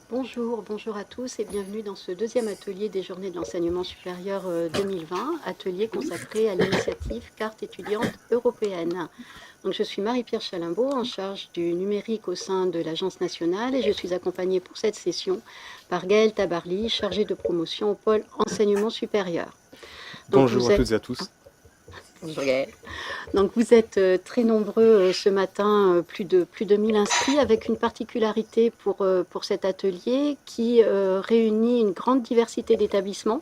Bonjour à tous et bienvenue dans ce deuxième atelier des Journées de l'enseignement supérieur 2020, atelier consacré à l'initiative Carte étudiante européenne. Donc, je suis Marie-Pierre Chalimbaud, en charge du numérique au sein de l'Agence nationale, et je suis accompagnée pour cette session par Gaëlle Tabarly, chargée de promotion au pôle enseignement supérieur. Donc, Bonjour à toutes et à tous. Bonjour Gaëlle. Donc vous êtes très nombreux ce matin, plus de 1000 inscrits, avec une particularité pour cet atelier qui réunit une grande diversité d'établissements.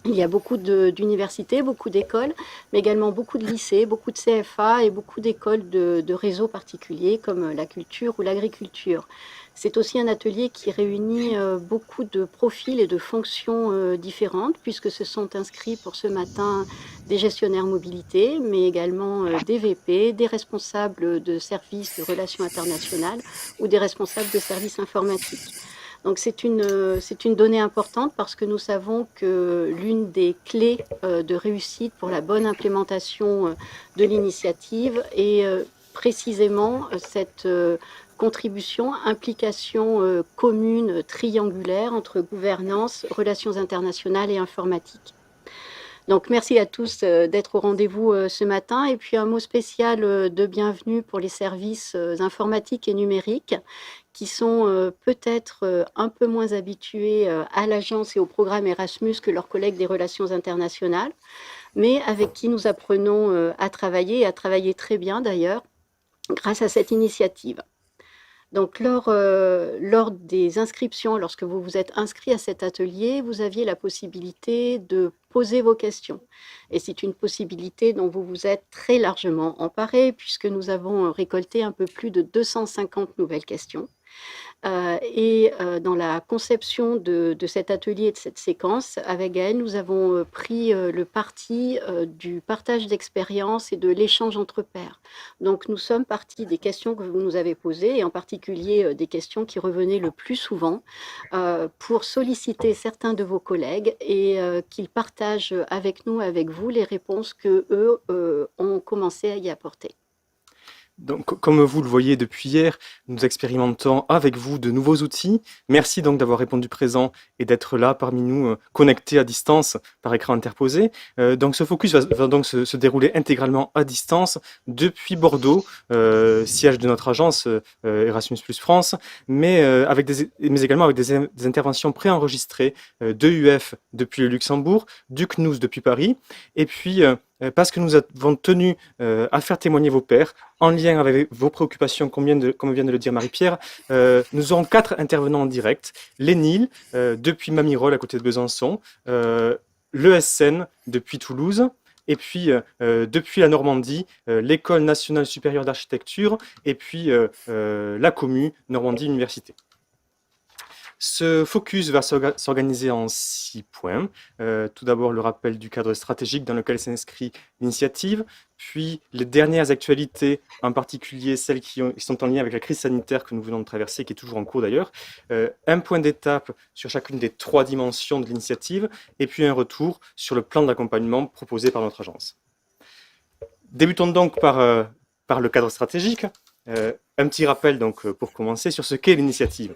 Il y a beaucoup d'universités, beaucoup d'écoles, mais également beaucoup de lycées, beaucoup de CFA et beaucoup d'écoles de réseaux particuliers comme la culture ou l'agriculture. C'est aussi un atelier qui réunit beaucoup de profils et de fonctions différentes, puisque se sont inscrits pour ce matin des gestionnaires mobilité, mais également des VP, des responsables de services de relations internationales ou des responsables de services informatiques. Donc c'est une donnée importante parce que nous savons que l'une des clés de réussite pour la bonne implémentation de l'initiative est précisément cette contribution, implication commune, triangulaire entre gouvernance, relations internationales et informatique. Donc merci à tous d'être au rendez-vous ce matin, et puis un mot spécial de bienvenue pour les services informatiques et numériques qui sont peut-être un peu moins habitués à l'agence et au programme Erasmus que leurs collègues des relations internationales, mais avec qui nous apprenons à travailler, et à travailler très bien d'ailleurs, grâce à cette initiative. Donc lors des inscriptions, lorsque vous vous êtes inscrit à cet atelier, vous aviez la possibilité de poser vos questions. Et c'est une possibilité dont vous vous êtes très largement emparé, puisque nous avons récolté un peu plus de 250 nouvelles questions. Dans la conception de cet atelier et de cette séquence, avec Gaëlle, nous avons pris le parti du partage d'expériences et de l'échange entre pairs. Donc nous sommes partis des questions que vous nous avez posées, et en particulier des questions qui revenaient le plus souvent, pour solliciter certains de vos collègues et qu'ils partagent avec nous, avec vous, les réponses qu'eux ont commencé à y apporter. Donc, comme vous le voyez depuis hier, nous expérimentons avec vous de nouveaux outils. Merci donc d'avoir répondu présent et d'être là parmi nous, connectés à distance par écran interposé. Donc ce focus va donc se dérouler intégralement à distance depuis Bordeaux, siège de notre agence Erasmus Plus France, mais également avec des interventions préenregistrées de UF depuis le Luxembourg, du CNUS depuis Paris, et puis parce que nous avons tenu à faire témoigner vos pairs en lien avec vos préoccupations, comme vient de le dire Marie-Pierre. Nous aurons 4 intervenants en direct: l'ENIL depuis Mamirol à côté de Besançon, l'ESN depuis Toulouse, et puis depuis la Normandie, l'École nationale supérieure d'architecture, et puis la Commu Normandie Université. Ce focus va s'organiser en 6 points. Tout d'abord, le rappel du cadre stratégique dans lequel s'inscrit l'initiative, puis les dernières actualités, en particulier celles qui sont en lien avec la crise sanitaire que nous venons de traverser, qui est toujours en cours d'ailleurs, un point d'étape sur chacune des 3 dimensions de l'initiative, et puis un retour sur le plan d'accompagnement proposé par notre agence. Débutons donc par le cadre stratégique. Un petit rappel donc pour commencer sur ce qu'est l'initiative.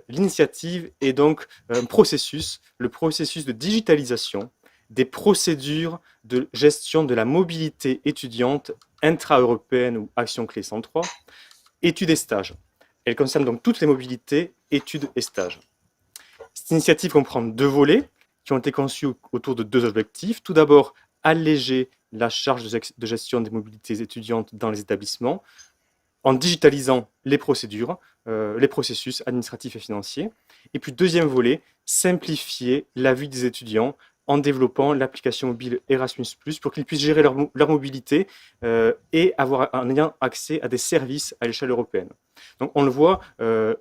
L'initiative est donc un processus, le processus de digitalisation des procédures de gestion de la mobilité étudiante intra-européenne ou Action Clé 103, études et stages. Elle concerne donc toutes les mobilités, études et stages. Cette initiative comprend 2 volets qui ont été conçus autour de 2 objectifs. Tout d'abord, alléger la charge de gestion des mobilités étudiantes dans les établissements, en digitalisant les procédures, les processus administratifs et financiers. Et puis deuxième volet, simplifier la vie des étudiants en développant l'application mobile Erasmus+, pour qu'ils puissent gérer leur mobilité et en ayant accès à des services à l'échelle européenne. Donc on le voit,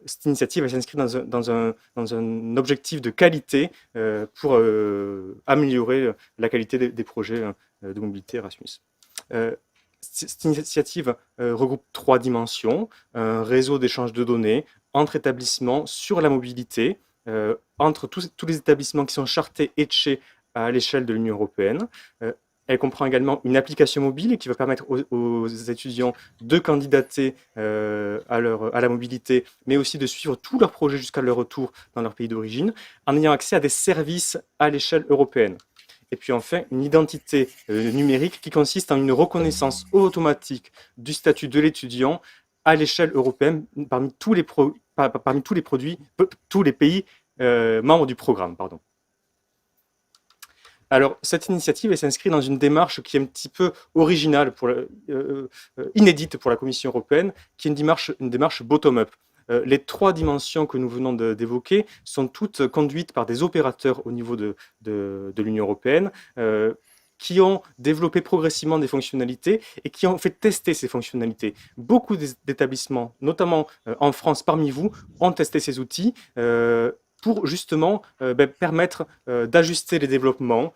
cette initiative elle s'inscrit dans un objectif de qualité pour améliorer la qualité des projets de mobilité Erasmus. Cette initiative regroupe 3 dimensions: un réseau d'échange de données entre établissements sur la mobilité, entre tous les établissements qui sont chartés ETCHE à l'échelle de l'Union européenne, Elle comprend également une application mobile qui va permettre aux étudiants de candidater à la mobilité, mais aussi de suivre tous leurs projets jusqu'à leur retour dans leur pays d'origine, en ayant accès à des services à l'échelle européenne. Et puis enfin, une identité numérique qui consiste en une reconnaissance automatique du statut de l'étudiant à l'échelle européenne parmi tous les, parmi tous les produits, tous les pays membres du programme. Pardon. Alors, cette initiative, elle s'inscrit dans une démarche qui est un petit peu originale, inédite pour la Commission européenne, qui est une démarche bottom-up. Les trois dimensions que nous venons d'évoquer sont toutes conduites par des opérateurs au niveau de l'Union européenne, qui ont développé progressivement des fonctionnalités et qui ont fait tester ces fonctionnalités. Beaucoup d'établissements, notamment en France parmi vous, ont testé ces outils pour justement permettre d'ajuster les développements,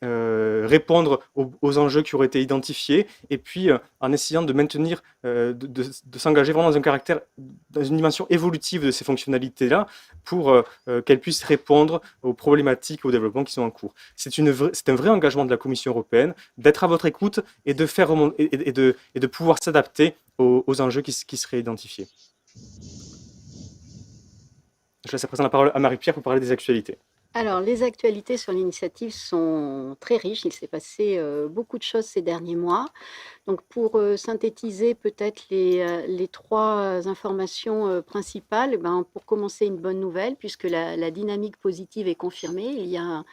répondre aux enjeux qui auraient été identifiés, et puis en essayant de maintenir, de s'engager vraiment dans un caractère, dans une dimension évolutive de ces fonctionnalités-là, pour qu'elles puissent répondre aux problématiques, aux développements qui sont en cours. C'est un vrai engagement de la Commission européenne d'être à votre écoute et de faire et de pouvoir s'adapter aux enjeux qui seraient identifiés. Je laisse à présent la parole à Marie-Pierre pour parler des actualités. Alors, les actualités sur l'initiative sont très riches. Il s'est passé beaucoup de choses ces derniers mois. Donc, pour synthétiser peut-être les trois informations principales, pour commencer, une bonne nouvelle, puisque la dynamique positive est confirmée. Il y a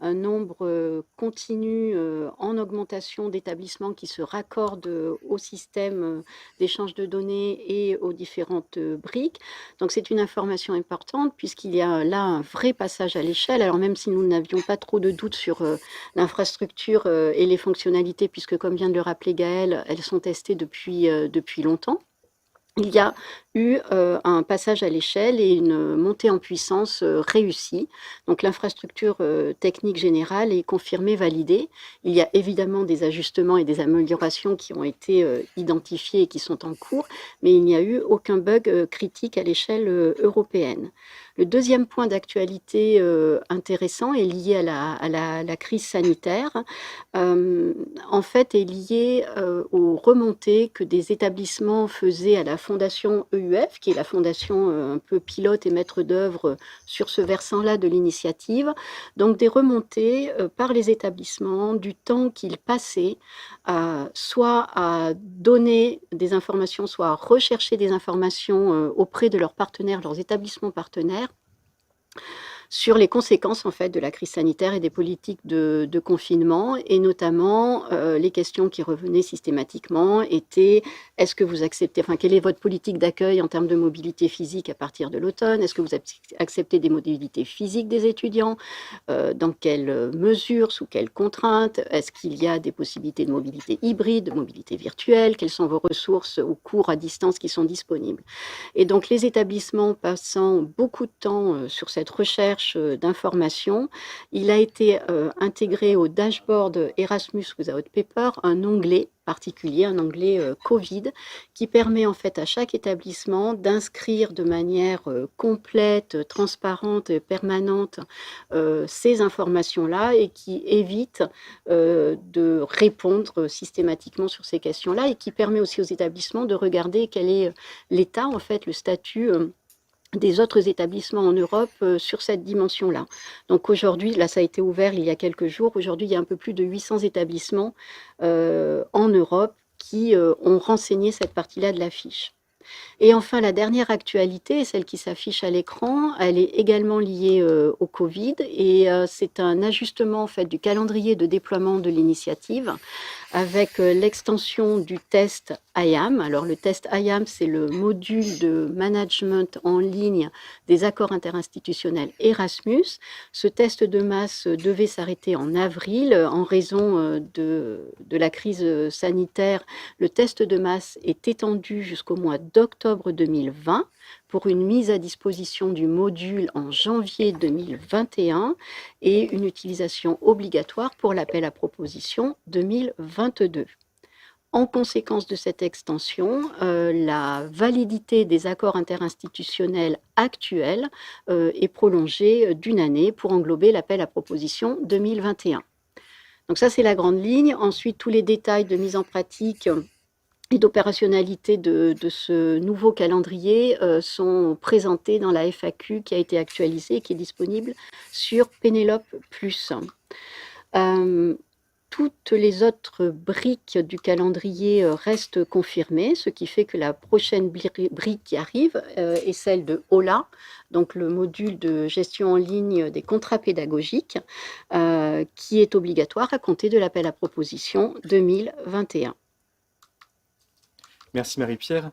un nombre continu en augmentation d'établissements qui se raccordent au système d'échange de données et aux différentes briques. Donc, c'est une information importante, puisqu'il y a là un vrai passage à l'échelle. Alors, même si nous n'avions pas trop de doutes sur l'infrastructure et les fonctionnalités, puisque, comme vient de le rappeler Gaëlle, elles sont testées depuis longtemps. Il y a eu un passage à l'échelle et une montée en puissance réussie. Donc l'infrastructure technique générale est confirmée, validée. Il y a évidemment des ajustements et des améliorations qui ont été identifiés et qui sont en cours, mais il n'y a eu aucun bug critique à l'échelle européenne. Le deuxième point d'actualité intéressant est lié à la crise sanitaire. En fait, est lié aux remontées que des établissements faisaient à la fondation EUF, qui est la fondation un peu pilote et maître d'œuvre sur ce versant-là de l'initiative. Donc des remontées par les établissements du temps qu'ils passaient soit à donner des informations, soit à rechercher des informations auprès de leurs partenaires, leurs établissements partenaires, sur les conséquences en fait de la crise sanitaire et des politiques de confinement, et notamment les questions qui revenaient systématiquement étaient: est-ce que vous acceptez, quelle est votre politique d'accueil en termes de mobilité physique à partir de l'automne? Est-ce que vous acceptez des mobilités physiques des étudiants? Dans quelles mesures, sous quelles contraintes? Est-ce qu'il y a des possibilités de mobilité hybride, de mobilité virtuelle? Quelles sont vos ressources ou cours à distance qui sont disponibles? Et donc les établissements passant beaucoup de temps sur cette recherche d'informations, il a été intégré au dashboard Erasmus Without Paper un onglet particulier, un onglet Covid, qui permet en fait à chaque établissement d'inscrire de manière complète, transparente et permanente ces informations-là, et qui évite de répondre systématiquement sur ces questions-là, et qui permet aussi aux établissements de regarder quel est l'état, en fait, le statut des autres établissements en Europe sur cette dimension-là. Donc aujourd'hui, là ça a été ouvert il y a quelques jours, aujourd'hui il y a un peu plus de 800 établissements en Europe qui ont renseigné cette partie-là de la fiche. Et enfin, la dernière actualité, celle qui s'affiche à l'écran, elle est également liée au Covid, et c'est un ajustement en fait du calendrier de déploiement de l'initiative avec l'extension du test IAM. Alors le test IAM, c'est le module de management en ligne des accords interinstitutionnels Erasmus. Ce test de masse devait s'arrêter en avril en raison de la crise sanitaire. Le test de masse est étendu jusqu'au mois d'octobre 2020 pour une mise à disposition du module en janvier 2021 et une utilisation obligatoire pour l'appel à propositions 2022. En conséquence de cette extension, la validité des accords interinstitutionnels actuels est prolongée d'une année pour englober l'appel à propositions 2021. Donc ça, c'est la grande ligne. Ensuite, tous les détails de mise en pratique et d'opérationnalité de ce nouveau calendrier sont présentés dans la FAQ qui a été actualisée et qui est disponible sur Pénélope+. Toutes les autres briques du calendrier restent confirmées, ce qui fait que la prochaine brique qui arrive est celle de OLA, donc le module de gestion en ligne des contrats pédagogiques, qui est obligatoire à compter de l'appel à propositions 2021. Merci Marie-Pierre.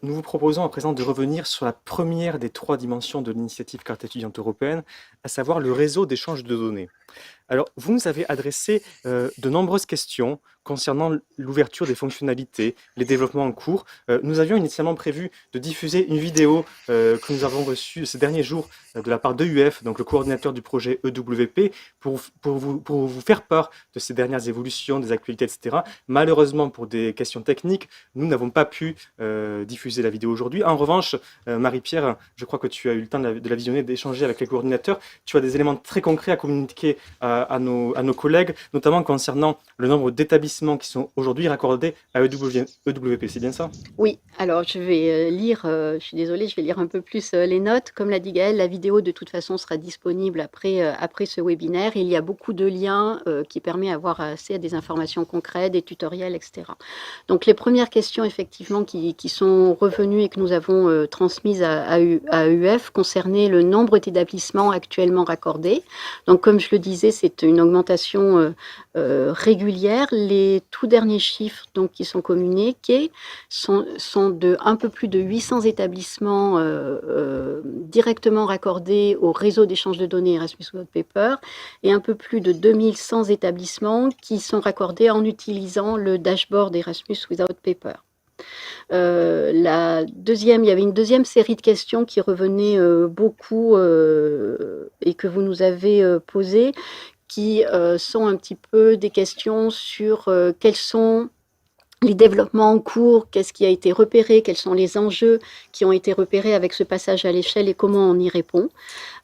Nous vous proposons à présent de revenir sur la première des 3 dimensions de l'initiative Carte étudiante européenne, à savoir le réseau d'échange de données. Alors, vous nous avez adressé de nombreuses questions concernant l'ouverture des fonctionnalités, les développements en cours. Nous avions initialement prévu de diffuser une vidéo que nous avons reçue ces derniers jours de la part d'EUF, donc le coordinateur du projet EWP, pour vous faire part de ces dernières évolutions, des actualités, etc. Malheureusement, pour des questions techniques, nous n'avons pas pu diffuser la vidéo aujourd'hui. En revanche, Marie-Pierre, je crois que tu as eu le temps de la visionner, d'échanger avec les coordinateurs. Tu as des éléments très concrets à communiquer à nos collègues, notamment concernant le nombre d'établissements qui sont aujourd'hui raccordés à EWP, c'est bien ça? Oui, alors je vais lire, je suis désolée, je vais lire un peu plus les notes. Comme l'a dit Gaëlle, la vidéo de toute façon sera disponible après ce webinaire. Il y a beaucoup de liens qui permettent d'avoir accès à des informations concrètes, des tutoriels, etc. Donc les premières questions effectivement qui sont revenues et que nous avons transmises à EUF concernaient le nombre d'établissements actuellement raccordés. Donc comme je le disais, c'est une augmentation régulière. Les tout derniers chiffres donc, qui sont communiqués sont de un peu plus de 800 établissements directement raccordés au réseau d'échange de données Erasmus Without Paper et un peu plus de 2100 établissements qui sont raccordés en utilisant le dashboard Erasmus Without Paper. Il y avait une deuxième série de questions qui revenaient beaucoup et que vous nous avez posées, qui sont un petit peu des questions sur quels sont les développements en cours, qu'est-ce qui a été repéré, quels sont les enjeux qui ont été repérés avec ce passage à l'échelle et comment on y répond.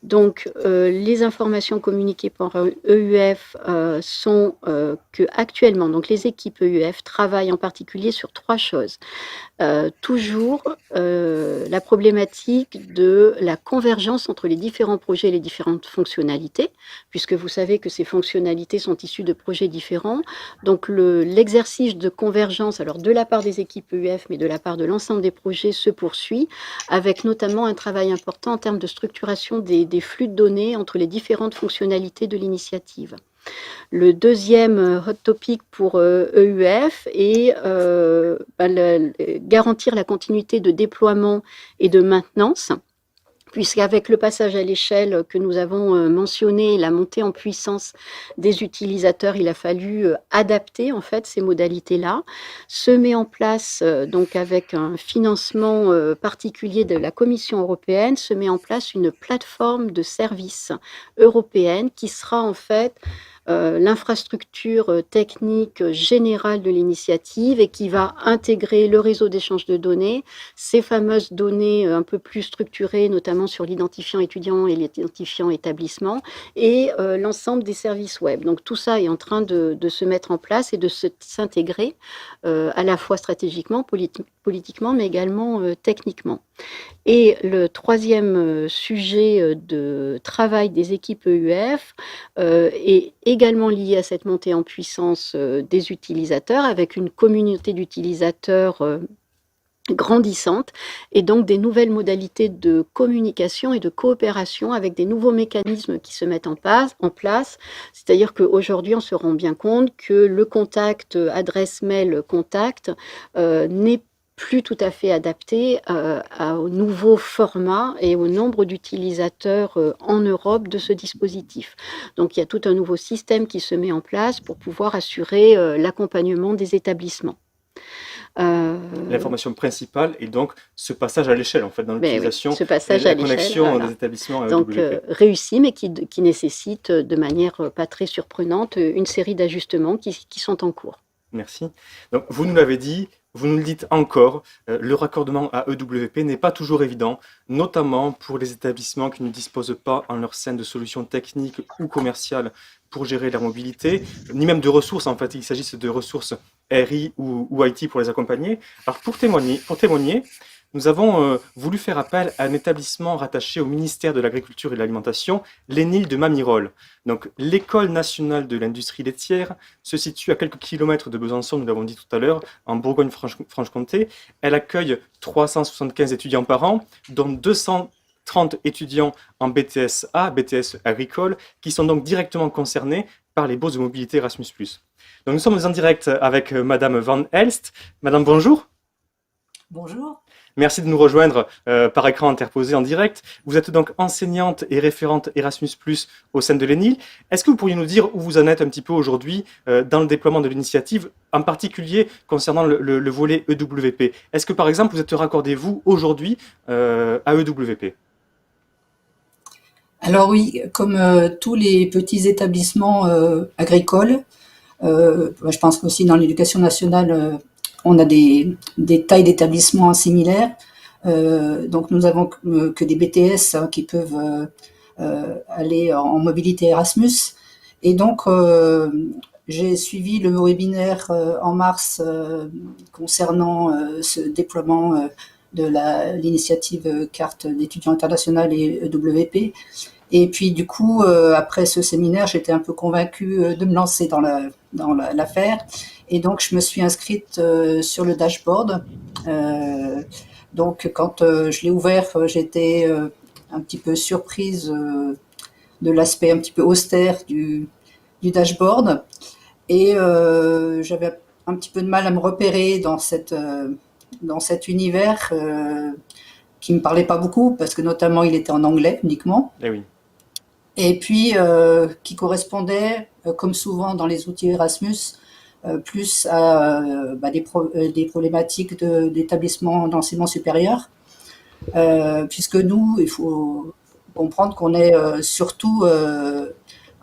Donc, les informations communiquées par EUF sont que actuellement, donc les équipes EUF travaillent en particulier sur 3 choses. Toujours la problématique de la convergence entre les différents projets et les différentes fonctionnalités, puisque vous savez que ces fonctionnalités sont issues de projets différents. Donc, l'exercice de convergence, alors de la part des équipes EUF, mais de la part de l'ensemble des projets, se poursuit, avec notamment un travail important en termes de structuration des flux de données entre les différentes fonctionnalités de l'initiative. Le deuxième hot topic pour EUF est garantir la continuité de déploiement et de maintenance, puisqu'avec le passage à l'échelle que nous avons mentionné, la montée en puissance des utilisateurs, il a fallu adapter en fait ces modalités-là. Se met en place, donc avec un financement particulier de la Commission européenne, se met en place une plateforme de services européenne qui sera en fait l'infrastructure technique générale de l'initiative et qui va intégrer le réseau d'échange de données, ces fameuses données un peu plus structurées, notamment sur l'identifiant étudiant et l'identifiant établissement, et l'ensemble des services web. Donc tout ça est en train de se mettre en place et de s'intégrer à la fois stratégiquement, politiquement, mais également techniquement. Et le troisième sujet de travail des équipes EUF est également lié à cette montée en puissance des utilisateurs, avec une communauté d'utilisateurs grandissante et donc des nouvelles modalités de communication et de coopération avec des nouveaux mécanismes qui se mettent en place. C'est-à-dire qu'aujourd'hui, on se rend bien compte que le contact, adresse mail contact, n'est plus tout à fait adapté au nouveau format et au nombre d'utilisateurs en Europe de ce dispositif. Donc il y a tout un nouveau système qui se met en place pour pouvoir assurer l'accompagnement des établissements. L'information principale est donc ce passage à l'échelle en fait dans l'utilisation oui, ce passage et à la connexion voilà. des établissements à donc réussi, mais qui nécessite de manière pas très surprenante une série d'ajustements qui sont en cours. Merci. Donc vous nous l'avez dit, vous nous le dites encore, le raccordement à EWP n'est pas toujours évident, notamment pour les établissements qui ne disposent pas en leur sein de solutions techniques ou commerciales pour gérer leur mobilité, ni même de ressources en fait, il s'agisse de ressources RI ou IT pour les accompagner. Alors pour témoigner, nous avons voulu faire appel à un établissement rattaché au ministère de l'Agriculture et de l'Alimentation, l'ENIL de Mamirol. Donc l'École nationale de l'industrie laitière se situe à quelques kilomètres de Besançon, nous l'avons dit tout à l'heure, en Bourgogne-Franche-Comté. Elle accueille 375 étudiants par an, dont 230 étudiants en BTS A, BTS agricole, qui sont donc directement concernés par les bourses de mobilité Erasmus+. Donc nous sommes en direct avec Madame Van Elst. Madame, bonjour. Bonjour. Merci de nous rejoindre par écran interposé en direct. Vous êtes donc enseignante et référente Erasmus+ au sein de l'ENIL. Est-ce que vous pourriez nous dire où vous en êtes un petit peu aujourd'hui dans le déploiement de l'initiative, en particulier concernant le volet EWP? Est-ce que par exemple vous êtes raccordé vous aujourd'hui à EWP? Alors oui, comme tous les petits établissements agricoles, je pense qu'aussi dans l'éducation nationale, on a des tailles d'établissements similaires. Donc nous avons que des BTS qui peuvent aller en mobilité Erasmus. Et donc j'ai suivi le webinaire en mars concernant ce déploiement de l'initiative carte d'étudiants internationale et EWP. Et puis du coup, après ce séminaire, j'étais un peu convaincue de me lancer dans l'affaire. Et donc je me suis inscrite sur le dashboard. Donc quand je l'ai ouvert, j'étais un petit peu surprise de l'aspect un petit peu austère du dashboard. Et j'avais un petit peu de mal à me repérer dans cet univers qui me parlait pas beaucoup, parce que notamment il était en anglais uniquement. Eh oui. Et puis qui correspondait, comme souvent dans les outils Erasmus, plus à des problématiques d'établissement d'enseignement supérieur, puisque nous, il faut comprendre qu'on est surtout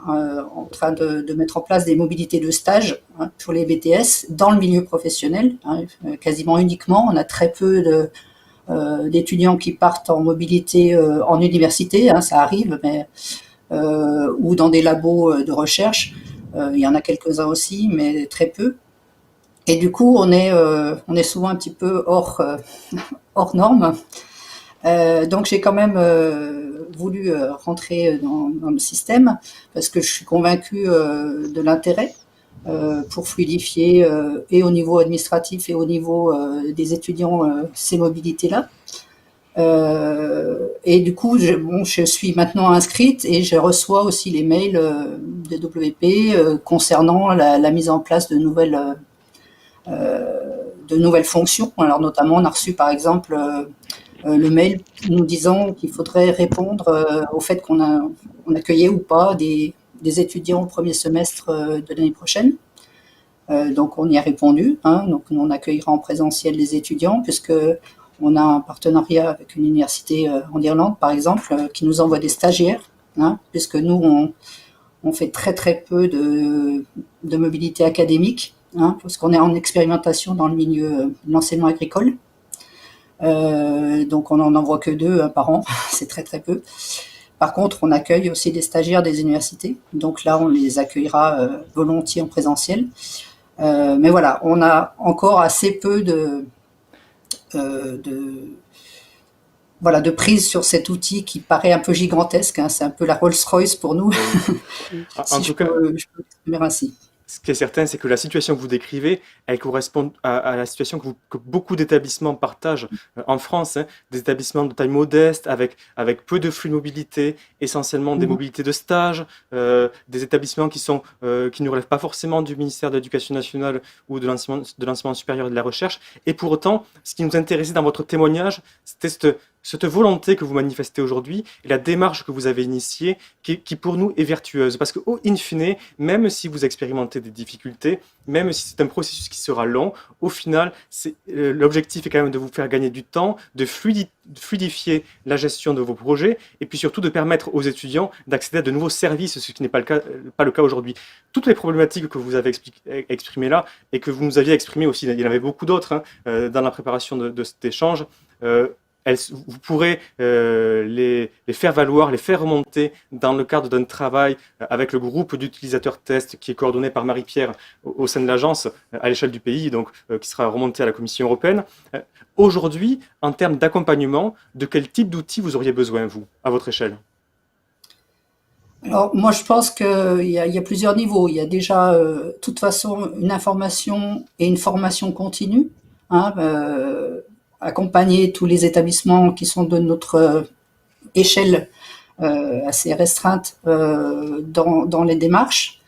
en train de mettre en place des mobilités de stage pour les BTS dans le milieu professionnel, quasiment uniquement. On a très peu d'étudiants qui partent en mobilité en université, ça arrive, mais ou dans des labos de recherche. Il y en a quelques-uns aussi, mais très peu. Et du coup, on est souvent un petit peu hors norme. Donc j'ai quand même voulu rentrer dans le système, parce que je suis convaincue de l'intérêt pour fluidifier et au niveau administratif et au niveau des étudiants ces mobilités-là. Et du coup, je suis maintenant inscrite et je reçois aussi les mails de WP concernant la mise en place de nouvelles fonctions. Alors notamment, on a reçu par exemple le mail nous disant qu'il faudrait répondre au fait qu'on accueillait ou pas des étudiants au premier semestre de l'année prochaine. Donc on y a répondu. Donc on accueillera en présentiel les étudiants, puisque on a un partenariat avec une université en Irlande, par exemple, qui nous envoie des stagiaires, puisque nous, on fait très très peu de mobilité académique, parce qu'on est en expérimentation dans le milieu de l'enseignement agricole. Donc on n'en envoie que 2 par an, c'est très très peu. Par contre, on accueille aussi des stagiaires des universités, donc là on les accueillera volontiers en présentiel. Mais voilà, on a encore assez peu de prise sur cet outil qui paraît un peu gigantesque. C'est un peu la Rolls-Royce pour nous, En si tout cas, je peux l'exprimer ainsi. ce qui est certain, c'est que la situation que vous décrivez, elle correspond à la situation que beaucoup d'établissements partagent en France, des établissements de taille modeste, avec peu de flux de mobilité, essentiellement des Mhm. mobilités de stage, des établissements qui ne relèvent pas forcément du ministère de l'Éducation nationale ou de l'enseignement supérieur et de la recherche. Et pour autant, ce qui nous intéressait dans votre témoignage, c'était cette volonté que vous manifestez aujourd'hui et la démarche que vous avez initiée qui pour nous est vertueuse. Parce que, in fine, même si vous expérimentez des difficultés, même si c'est un processus qui sera long, au final, l'objectif est quand même de vous faire gagner du temps, de fluidifier la gestion de vos projets et puis surtout de permettre aux étudiants d'accéder à de nouveaux services, ce qui n'est pas le cas aujourd'hui. Toutes les problématiques que vous avez exprimées là et que vous nous aviez exprimées aussi, il y en avait beaucoup d'autres dans la préparation de cet échange, vous pourrez les faire valoir, les faire remonter dans le cadre d'un travail avec le groupe d'utilisateurs test qui est coordonné par Marie-Pierre au sein de l'agence à l'échelle du pays, donc qui sera remonté à la Commission européenne. Aujourd'hui, en termes d'accompagnement, de quel type d'outils vous auriez besoin, vous, à votre échelle? Alors, moi, je pense qu'il y a plusieurs niveaux. Il y a déjà, de toute façon, une information et une formation continue, hein, accompagner tous les établissements qui sont de notre échelle assez restreinte dans les démarches.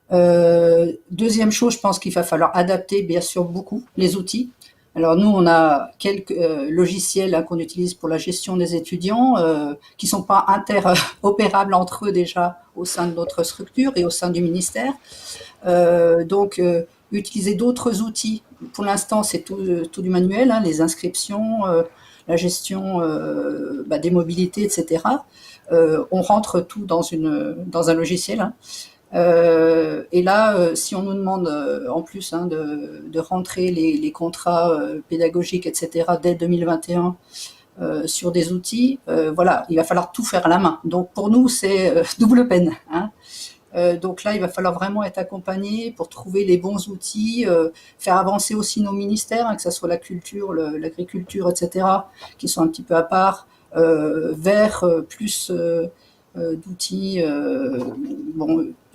Deuxième chose, je pense qu'il va falloir adapter, bien sûr, beaucoup les outils. Alors nous, on a quelques logiciels qu'on utilise pour la gestion des étudiants qui sont pas interopérables entre eux déjà au sein de notre structure et au sein du ministère. Donc, utiliser d'autres outils. Pour l'instant, c'est tout du manuel, hein, les inscriptions, la gestion des mobilités, etc. On rentre tout dans un logiciel. Hein. Et là, si on nous demande en plus de rentrer les contrats pédagogiques, etc., dès 2021 sur des outils, voilà, il va falloir tout faire à la main. Donc pour nous, c'est double peine. Hein. Donc là, il va falloir vraiment être accompagné pour trouver les bons outils, faire avancer aussi nos ministères, hein, que ce soit la culture, l'agriculture, etc., qui sont un petit peu à part, vers plus d'outils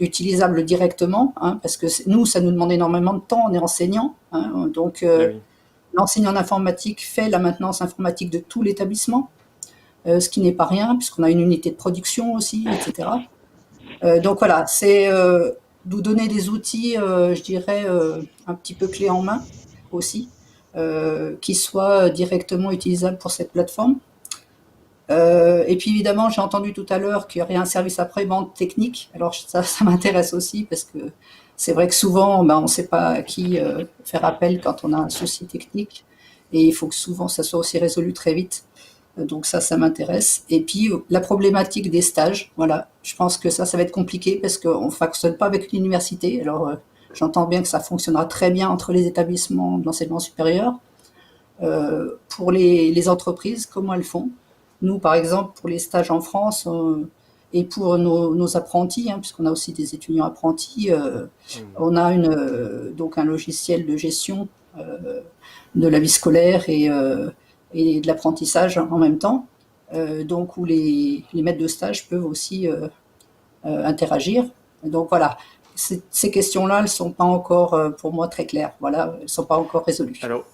utilisables directement, hein, parce que nous, ça nous demande énormément de temps, on est enseignants, hein, donc oui. L'enseignant en informatique fait la maintenance informatique de tout l'établissement, ce qui n'est pas rien, puisqu'on a une unité de production aussi, etc. Donc voilà, c'est nous donner des outils, je dirais, un petit peu clés en main aussi, qui soient directement utilisables pour cette plateforme. Et puis évidemment, j'ai entendu tout à l'heure qu'il y aurait un service après-vente technique. Alors ça m'intéresse aussi parce que c'est vrai que souvent, on ne sait pas à qui faire appel quand on a un souci technique. Et il faut que souvent, ça soit aussi résolu très vite. Donc ça m'intéresse. Et puis la problématique des stages, voilà. Je pense que ça va être compliqué parce qu'on ne fonctionne pas avec l'université. Alors j'entends bien que ça fonctionnera très bien entre les établissements de l'enseignement supérieur. Pour les entreprises, comment elles font? Nous, par exemple, pour les stages en France et pour nos apprentis, hein, puisqu'on a aussi des étudiants apprentis, on a donc un logiciel de gestion de la vie scolaire et de l'apprentissage en même temps, donc où les maîtres de stage peuvent aussi interagir. Donc voilà, ces questions-là, elles ne sont pas encore, pour moi, très claires. Voilà, elles ne sont pas encore résolues. Alors,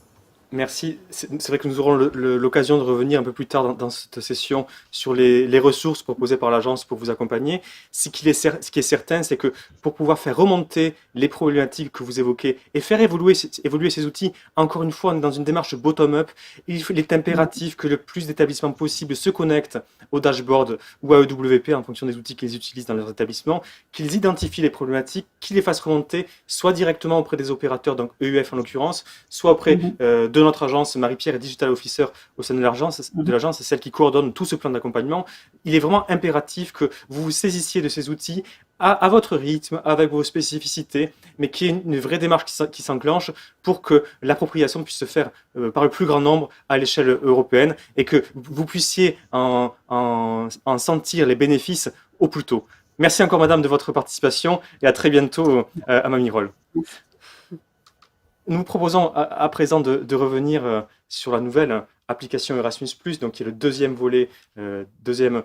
merci. C'est vrai que nous aurons l'occasion de revenir un peu plus tard dans cette session sur les ressources proposées par l'agence pour vous accompagner. Ce qui est certain, c'est que pour pouvoir faire remonter les problématiques que vous évoquez et faire évoluer ces outils, encore une fois, dans une démarche bottom-up, il est impératif que le plus d'établissements possible se connectent au dashboard ou à EWP en fonction des outils qu'ils utilisent dans leurs établissements, qu'ils identifient les problématiques, qu'ils les fassent remonter soit directement auprès des opérateurs, donc EUF en l'occurrence, soit auprès de notre agence. Marie-Pierre est Digital Officer au sein de l'agence, c'est celle qui coordonne tout ce plan d'accompagnement. Il est vraiment impératif que vous vous saisissiez de ces outils à votre rythme, avec vos spécificités, mais qu'il y ait une vraie démarche qui s'enclenche pour que l'appropriation puisse se faire par le plus grand nombre à l'échelle européenne et que vous puissiez en sentir les bénéfices au plus tôt. Merci encore, madame, de votre participation et à très bientôt à Mamirol. Nous vous proposons à présent de revenir sur la nouvelle application Erasmus+, donc qui est le deuxième volet, la deuxième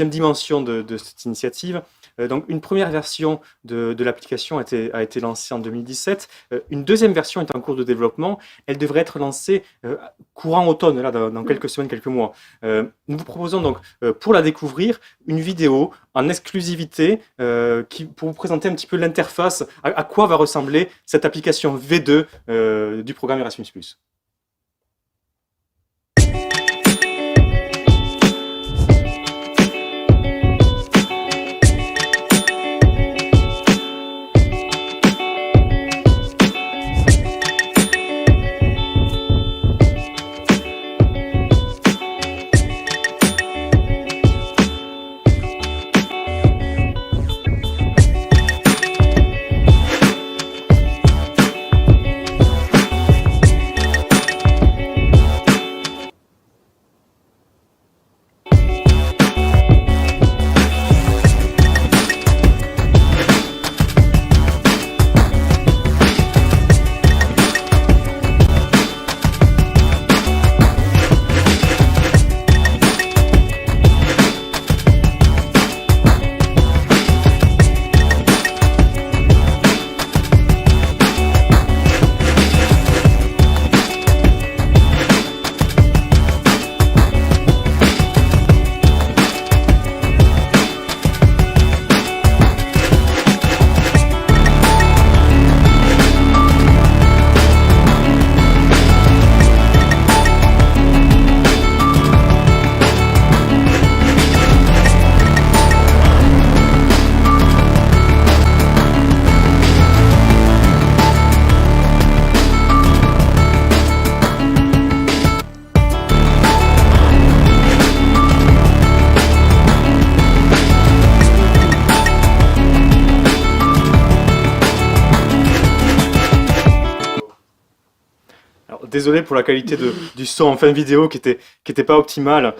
dimension de cette initiative. Donc une première version de l'application a été lancée en 2017. Une deuxième version est en cours de développement. Elle devrait être lancée courant automne, là, dans quelques semaines, quelques mois. Nous vous proposons donc, pour la découvrir, une vidéo en exclusivité pour vous présenter un petit peu l'interface, à quoi va ressembler cette application V2 du programme Erasmus+. désolé pour la qualité du son en fin vidéo qui était pas optimale.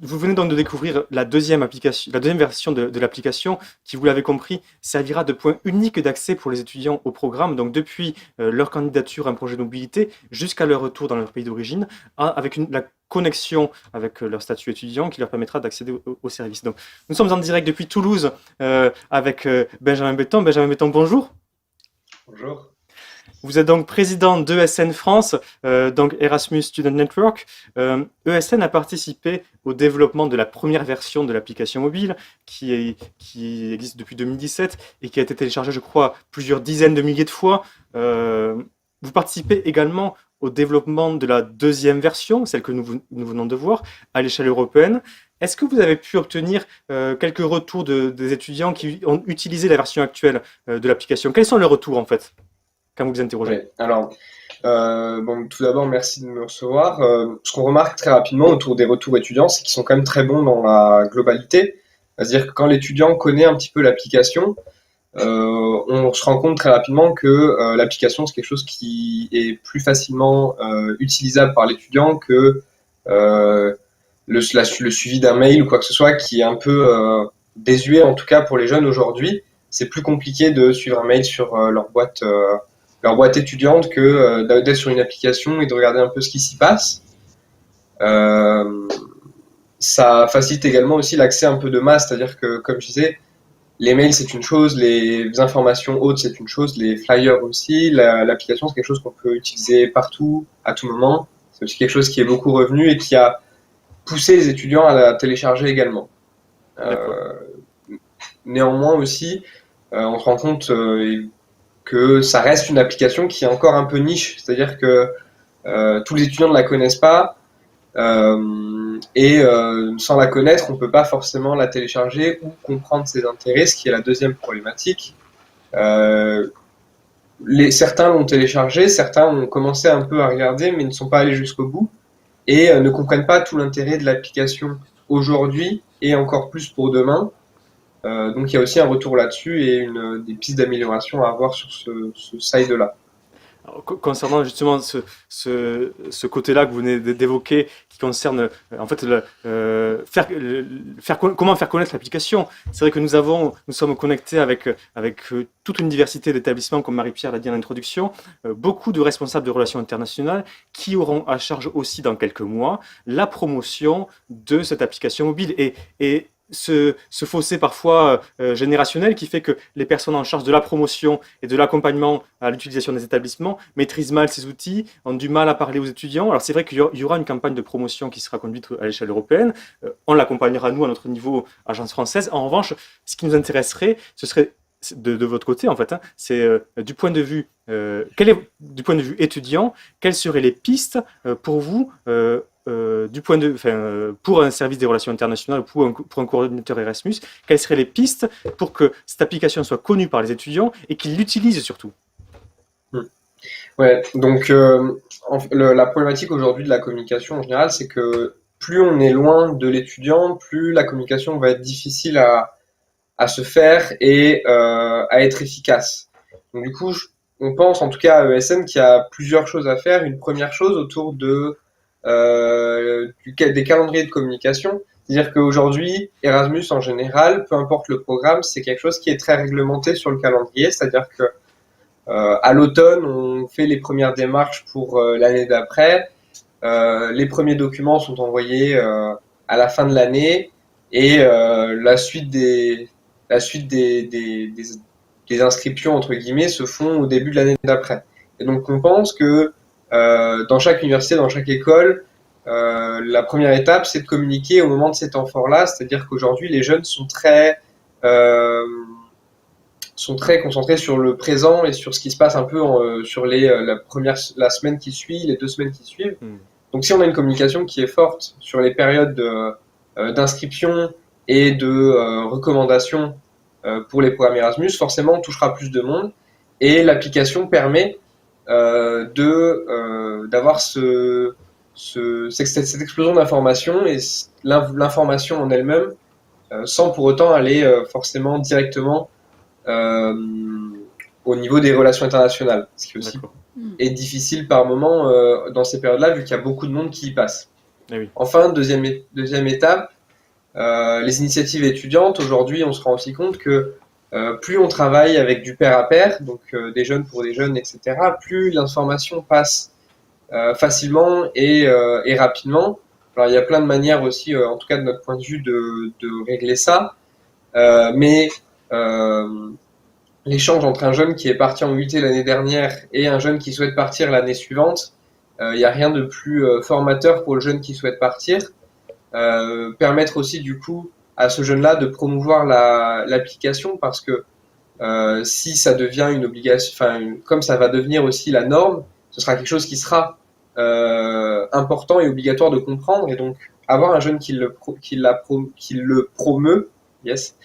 Vous venez donc de découvrir la deuxième version de l'application qui, vous l'avez compris, servira de point unique d'accès pour les étudiants au programme, donc depuis leur candidature à un projet de mobilité jusqu'à leur retour dans leur pays d'origine, avec la connexion avec leur statut étudiant qui leur permettra d'accéder au service. Donc, nous sommes en direct depuis Toulouse avec Benjamin Béton. Benjamin Béton, bonjour. Bonjour. Vous êtes donc président d'ESN France, donc Erasmus Student Network. ESN a participé au développement de la première version de l'application mobile qui existe depuis 2017 et qui a été téléchargée, je crois, plusieurs dizaines de milliers de fois. Vous participez également au développement de la deuxième version, celle que nous venons de voir, à l'échelle européenne. Est-ce que vous avez pu obtenir quelques retours des étudiants qui ont utilisé la version actuelle de l'application? Quels sont leurs retours en fait, quand vous vous interrogez? Ouais, alors, tout d'abord, merci de me recevoir. Ce qu'on remarque très rapidement autour des retours étudiants, c'est qu'ils sont quand même très bons dans la globalité. C'est-à-dire que quand l'étudiant connaît un petit peu l'application, on se rend compte très rapidement que l'application, c'est quelque chose qui est plus facilement utilisable par l'étudiant que le suivi d'un mail ou quoi que ce soit, qui est un peu désuet, en tout cas pour les jeunes aujourd'hui. C'est plus compliqué de suivre un mail sur leur boîte étudiante que d'être sur une application et de regarder un peu ce qui s'y passe. Ça facilite également aussi l'accès un peu de masse, c'est-à-dire que, comme je disais, les mails c'est une chose, les informations hautes c'est une chose, les flyers aussi. L'application c'est quelque chose qu'on peut utiliser partout, à tout moment. C'est aussi quelque chose qui est beaucoup revenu et qui a poussé les étudiants à la télécharger également. Néanmoins aussi, on se rend compte que ça reste une application qui est encore un peu niche, c'est-à-dire que tous les étudiants ne la connaissent pas et sans la connaître, on ne peut pas forcément la télécharger ou comprendre ses intérêts, ce qui est la deuxième problématique. Certains l'ont téléchargé, certains ont commencé un peu à regarder, mais ne sont pas allés jusqu'au bout et ne comprennent pas tout l'intérêt de l'application aujourd'hui et encore plus pour demain. Donc il y a aussi un retour là-dessus et des pistes d'amélioration à avoir sur ce side-là. Alors, concernant justement ce côté-là que vous venez d'évoquer, qui concerne en fait comment faire connaître l'application. C'est vrai que nous sommes connectés avec toute une diversité d'établissements, comme Marie-Pierre l'a dit en introduction, beaucoup de responsables de relations internationales qui auront à charge aussi dans quelques mois la promotion de cette application mobile et ce fossé parfois générationnel qui fait que les personnes en charge de la promotion et de l'accompagnement à l'utilisation des établissements maîtrisent mal ces outils, ont du mal à parler aux étudiants. Alors c'est vrai qu'il y aura une campagne de promotion qui sera conduite à l'échelle européenne. On l'accompagnera nous à notre niveau agence française. En revanche, ce qui nous intéresserait, ce serait de votre côté en fait, c'est du point de vue étudiant, quelles seraient les pistes pour vous pour un service des relations internationales ou pour un coordinateur Erasmus, quelles seraient les pistes pour que cette application soit connue par les étudiants et qu'ils l'utilisent surtout? Ouais, donc la problématique aujourd'hui de la communication en général, c'est que plus on est loin de l'étudiant, plus la communication va être difficile à se faire et à être efficace. Donc du coup, on pense en tout cas à ESN qu'il y a plusieurs choses à faire. Une première chose autour des calendriers de communication. C'est-à-dire qu'aujourd'hui, Erasmus en général, peu importe le programme, c'est quelque chose qui est très réglementé sur le calendrier. C'est-à-dire que à l'automne, on fait les premières démarches pour l'année d'après. Les premiers documents sont envoyés à la fin de l'année et la suite des inscriptions entre guillemets se font au début de l'année d'après. Et donc on pense que dans chaque université, dans chaque école, la première étape, c'est de communiquer au moment de ces temps forts-là, c'est-à-dire qu'aujourd'hui, les jeunes sont très concentrés sur le présent et sur ce qui se passe un peu sur la semaine qui suit, les 2 semaines qui suivent. Donc si on a une communication qui est forte sur les périodes d'inscription et de recommandation pour les programmes Erasmus, forcément on touchera plus de monde et l'application permet d'avoir cette explosion d'informations et l'information en elle-même sans pour autant aller forcément directement au niveau des relations internationales, ce qui est aussi est difficile par moment dans ces périodes-là, vu qu'il y a beaucoup de monde qui y passe. Eh oui. Enfin, deuxième étape, les initiatives étudiantes. Aujourd'hui, on se rend aussi compte que plus on travaille avec du pair à pair, donc des jeunes pour des jeunes, etc., plus l'information passe facilement et rapidement. Alors, il y a plein de manières aussi, en tout cas de notre point de vue, de régler ça. Mais l'échange entre un jeune qui est parti en UT l'année dernière et un jeune qui souhaite partir l'année suivante, il n'y a rien de plus formateur pour le jeune qui souhaite partir. Permettre aussi du coup à ce jeune-là de promouvoir l'application parce que si ça devient une obligation, enfin comme ça va devenir aussi la norme, ce sera quelque chose qui sera important et obligatoire de comprendre et donc avoir un jeune qui le promeut, yes,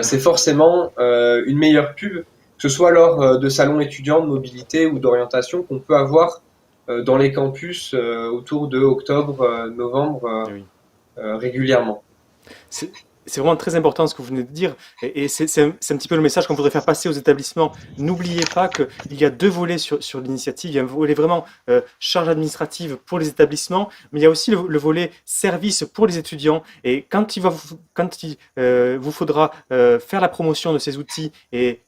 c'est forcément une meilleure pub, que ce soit lors de salons étudiants de mobilité ou d'orientation qu'on peut avoir dans les campus autour de octobre, novembre Eh oui. régulièrement. C'est c'est vraiment très important ce que vous venez de dire, et c'est un petit peu le message qu'on voudrait faire passer aux établissements. N'oubliez pas qu'il y a deux volets sur l'initiative. Il y a un volet vraiment charge administrative pour les établissements, mais il y a aussi le volet service pour les étudiants. Et quand il vous faudra faire la promotion de ces outils et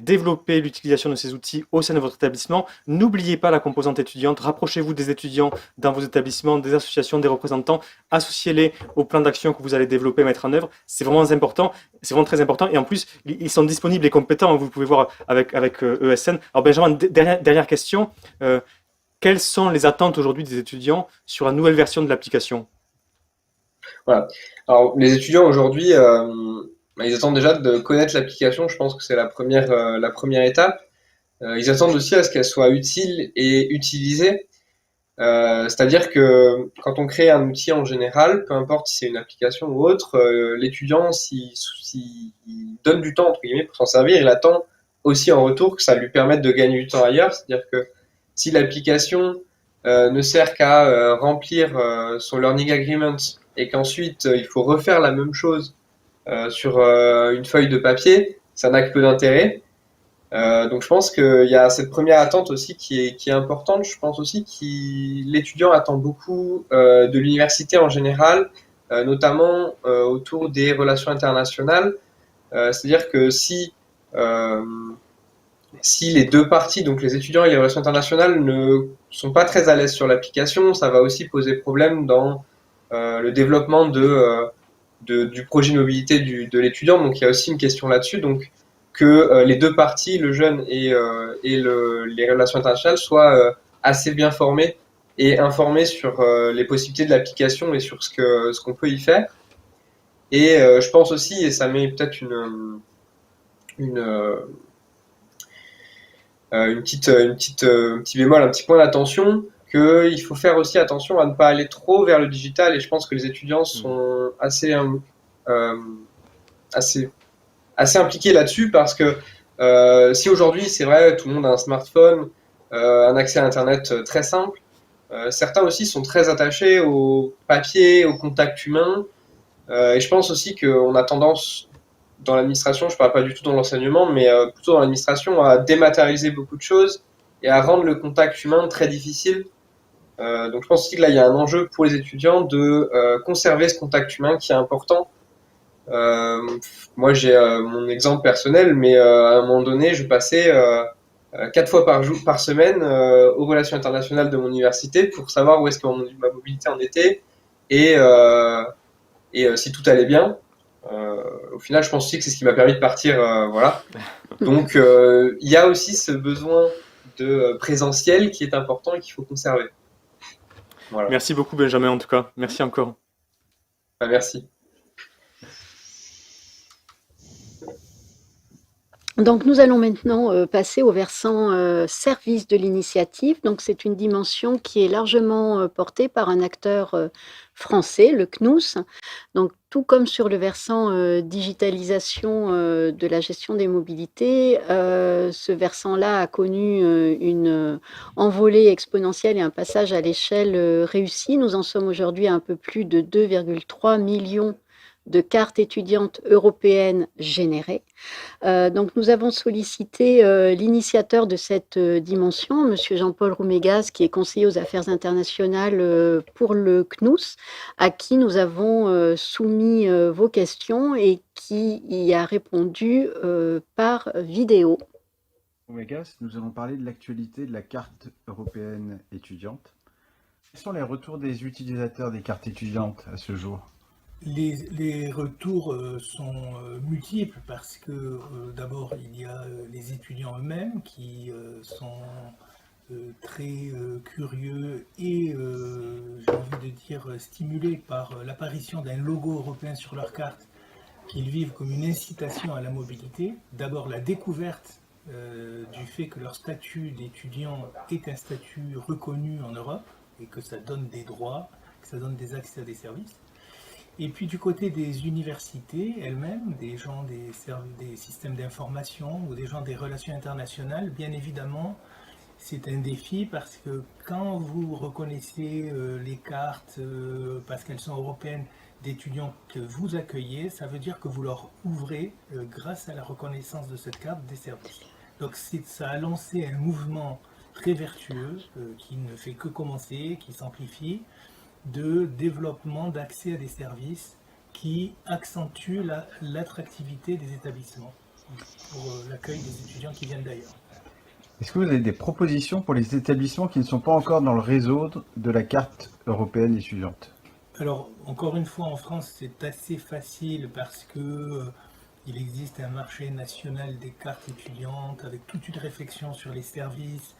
développer l'utilisation de ces outils au sein de votre établissement, n'oubliez pas la composante étudiante. Rapprochez-vous des étudiants dans vos établissements, des associations, des représentants. Associez-les au plan d'action que vous allez développer, mettre en œuvre. C'est vraiment important, c'est vraiment très important. Et en plus, ils sont disponibles et compétents. Vous pouvez voir avec ESN. Alors Benjamin, dernière question. Quelles sont les attentes aujourd'hui des étudiants sur la nouvelle version de l'application? Voilà. Alors les étudiants aujourd'hui, ils attendent déjà de connaître l'application. Je pense que c'est la première étape. Ils attendent aussi à ce qu'elle soit utile et utilisée. C'est-à-dire que quand on crée un outil en général, peu importe si c'est une application ou autre, l'étudiant, s'il donne du temps entre guillemets pour s'en servir, il attend aussi en retour que ça lui permette de gagner du temps ailleurs. C'est-à-dire que si l'application ne sert qu'à remplir son learning agreement et qu'ensuite il faut refaire la même chose sur une feuille de papier, ça n'a que peu d'intérêt. Donc je pense qu'il y a cette première attente aussi qui est importante. Je pense aussi que l'étudiant attend beaucoup de l'université en général, notamment autour des relations internationales. C'est-à-dire que euh, si les deux parties, donc les étudiants et les relations internationales, ne sont pas très à l'aise sur l'application, ça va aussi poser problème dans le développement du projet de mobilité de l'étudiant. Donc il y a aussi une question là-dessus. Donc que les deux parties, le jeune et les relations internationales, soient assez bien formés et informés sur les possibilités de l'application et sur ce qu'on peut y faire. Et je pense aussi, et ça met peut-être une, un petit bémol, un petit point d'attention, qu'il faut faire aussi attention à ne pas aller trop vers le digital. Et je pense que les étudiants sont assez assez impliqués là-dessus parce que si aujourd'hui, c'est vrai, tout le monde a un smartphone, un accès à Internet très simple, certains aussi sont très attachés au papier, au contact humain. Et je pense aussi qu'on a tendance, dans l'administration, je ne parle pas du tout dans l'enseignement, mais plutôt dans l'administration, à dématérialiser beaucoup de choses et à rendre le contact humain très difficile. Donc je pense aussi que là, il y a un enjeu pour les étudiants de conserver ce contact humain qui est important. Euh, Moi, j'ai mon exemple personnel, mais à un moment donné, je passais 4 fois par semaine aux relations internationales de mon université pour savoir où est-ce que ma mobilité en était et, si tout allait bien. Au final, je pense aussi que c'est ce qui m'a permis de partir. Voilà. Donc, il y a aussi ce besoin de présentiel qui est important et qu'il faut conserver. Voilà. Merci beaucoup Benjamin en tout cas. Merci encore. Merci. Donc nous allons maintenant passer au versant service de l'initiative. Donc c'est une dimension qui est largement portée par un acteur français, le CNUS. Donc tout comme sur le versant digitalisation de la gestion des mobilités, ce versant-là a connu une envolée exponentielle et un passage à l'échelle réussi. Nous en sommes aujourd'hui à un peu plus de 2,3 millions de carte étudiante européenne générée. Donc nous avons sollicité l'initiateur de cette dimension, Monsieur Jean-Paul Roumégas, qui est conseiller aux affaires internationales pour le CNUS, à qui nous avons soumis vos questions et qui y a répondu par vidéo. Omegas, nous allons parler de l'actualité de la carte européenne étudiante. Quels sont les retours des utilisateurs des cartes étudiantes à ce jour? Les retours sont multiples parce que d'abord il y a les étudiants eux-mêmes qui sont très curieux et j'ai envie de dire stimulés par l'apparition d'un logo européen sur leur carte qu'ils vivent comme une incitation à la mobilité. D'abord la découverte du fait que leur statut d'étudiant est un statut reconnu en Europe et que ça donne des droits, que ça donne des accès à des services. Et puis du côté des universités elles-mêmes, des gens des systèmes d'information ou des gens des relations internationales, bien évidemment, c'est un défi parce que quand vous reconnaissez les cartes, parce qu'elles sont européennes, d'étudiants que vous accueillez, ça veut dire que vous leur ouvrez, grâce à la reconnaissance de cette carte, des services. Donc ça a lancé un mouvement très vertueux qui ne fait que commencer, qui s'amplifie, de développement d'accès à des services qui accentuent l'attractivité des établissements pour l'accueil des étudiants qui viennent d'ailleurs. Est-ce que vous avez des propositions pour les établissements qui ne sont pas encore dans le réseau de la carte européenne étudiante? Alors, encore une fois, en France, c'est assez facile parce que il existe un marché national des cartes étudiantes avec toute une réflexion sur les services,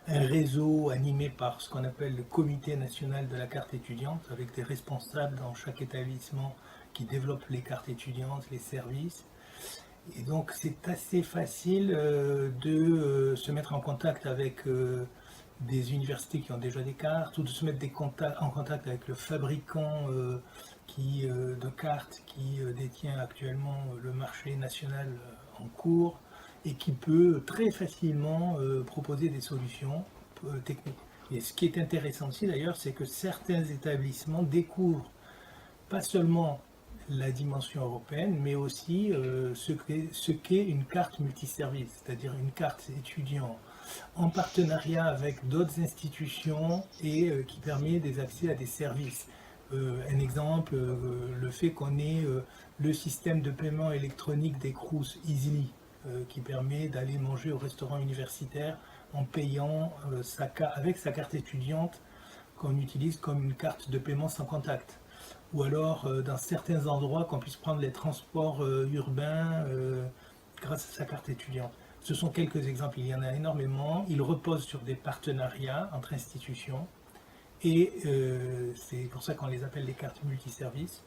un réseau animé par ce qu'on appelle le comité national de la carte étudiante, avec des responsables dans chaque établissement qui développent les cartes étudiantes, les services. Et donc c'est assez facile de se mettre en contact avec des universités qui ont déjà des cartes, ou de se mettre en contact avec le fabricant de cartes qui détient actuellement le marché national en cours, et qui peut très facilement proposer des solutions techniques. Et ce qui est intéressant aussi d'ailleurs, c'est que certains établissements découvrent pas seulement la dimension européenne, mais aussi ce qu'est une carte multiservice, c'est-à-dire une carte étudiant en partenariat avec d'autres institutions et qui permet des accès à des services. Un exemple, le fait qu'on ait le système de paiement électronique des Crous Easily, qui permet d'aller manger au restaurant universitaire en payant avec sa carte étudiante qu'on utilise comme une carte de paiement sans contact. Ou alors, dans certains endroits, qu'on puisse prendre les transports urbains grâce à sa carte étudiante. Ce sont quelques exemples, il y en a énormément. Ils reposent sur des partenariats entre institutions et c'est pour ça qu'on les appelle les cartes multiservices.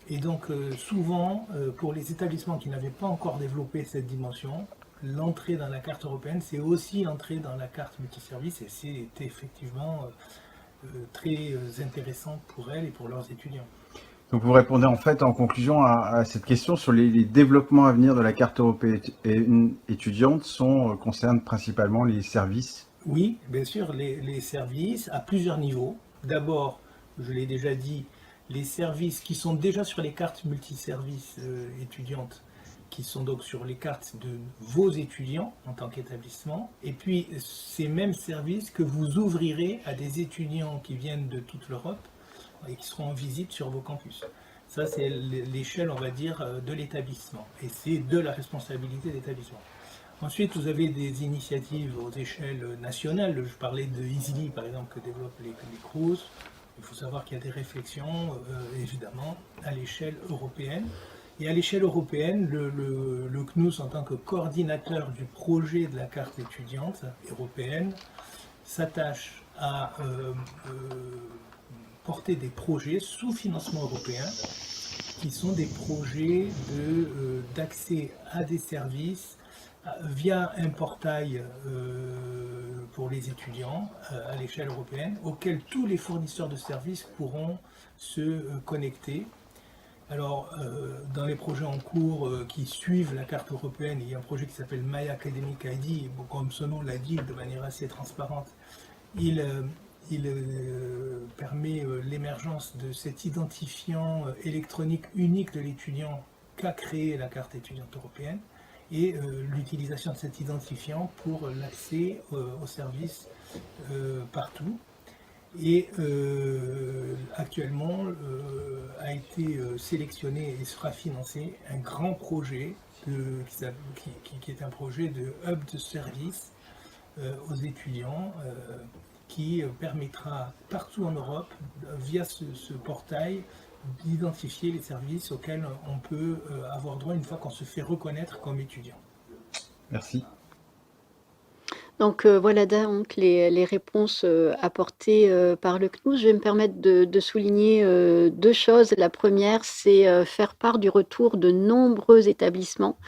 Et donc souvent, pour les établissements qui n'avaient pas encore développé cette dimension, l'entrée dans la carte européenne, c'est aussi entrer dans la carte multiservice, et c'est effectivement très intéressant pour elles et pour leurs étudiants. Donc vous répondez en fait en conclusion à cette question sur les développements à venir de la carte européenne étudiante concernent principalement les services. Oui, bien sûr, les services à plusieurs niveaux. D'abord, je l'ai déjà dit, les services qui sont déjà sur les cartes multiservices étudiantes, qui sont donc sur les cartes de vos étudiants en tant qu'établissement, et puis ces mêmes services que vous ouvrirez à des étudiants qui viennent de toute l'Europe et qui seront en visite sur vos campus. Ça, c'est l'échelle, on va dire, de l'établissement, et c'est de la responsabilité de l'établissement. Ensuite, vous avez des initiatives aux échelles nationales. Je parlais de Easily, par exemple, que développent les Crous. Il faut savoir qu'il y a des réflexions, évidemment, à l'échelle européenne. Et à l'échelle européenne, le CNUS, en tant que coordinateur du projet de la carte étudiante européenne, s'attache à porter des projets sous financement européen, qui sont des projets d'accès à des services via un portail pour les étudiants à l'échelle européenne, auquel tous les fournisseurs de services pourront se connecter. Alors, dans les projets en cours qui suivent la carte européenne, il y a un projet qui s'appelle My Academic ID, comme son nom l'a dit de manière assez transparente. Il permet l'émergence de cet identifiant électronique unique de l'étudiant qu'a créé la carte étudiante européenne et l'utilisation de cet identifiant pour l'accès aux services partout. Et actuellement a été sélectionné et sera financé un grand projet qui est un projet de hub de service aux étudiants qui permettra partout en Europe, via ce portail, d'identifier les services auxquels on peut avoir droit une fois qu'on se fait reconnaître comme étudiant. Merci. Donc voilà donc les réponses apportées par le CNUS. Je vais me permettre de souligner deux choses. La première, c'est faire part du retour de nombreux établissements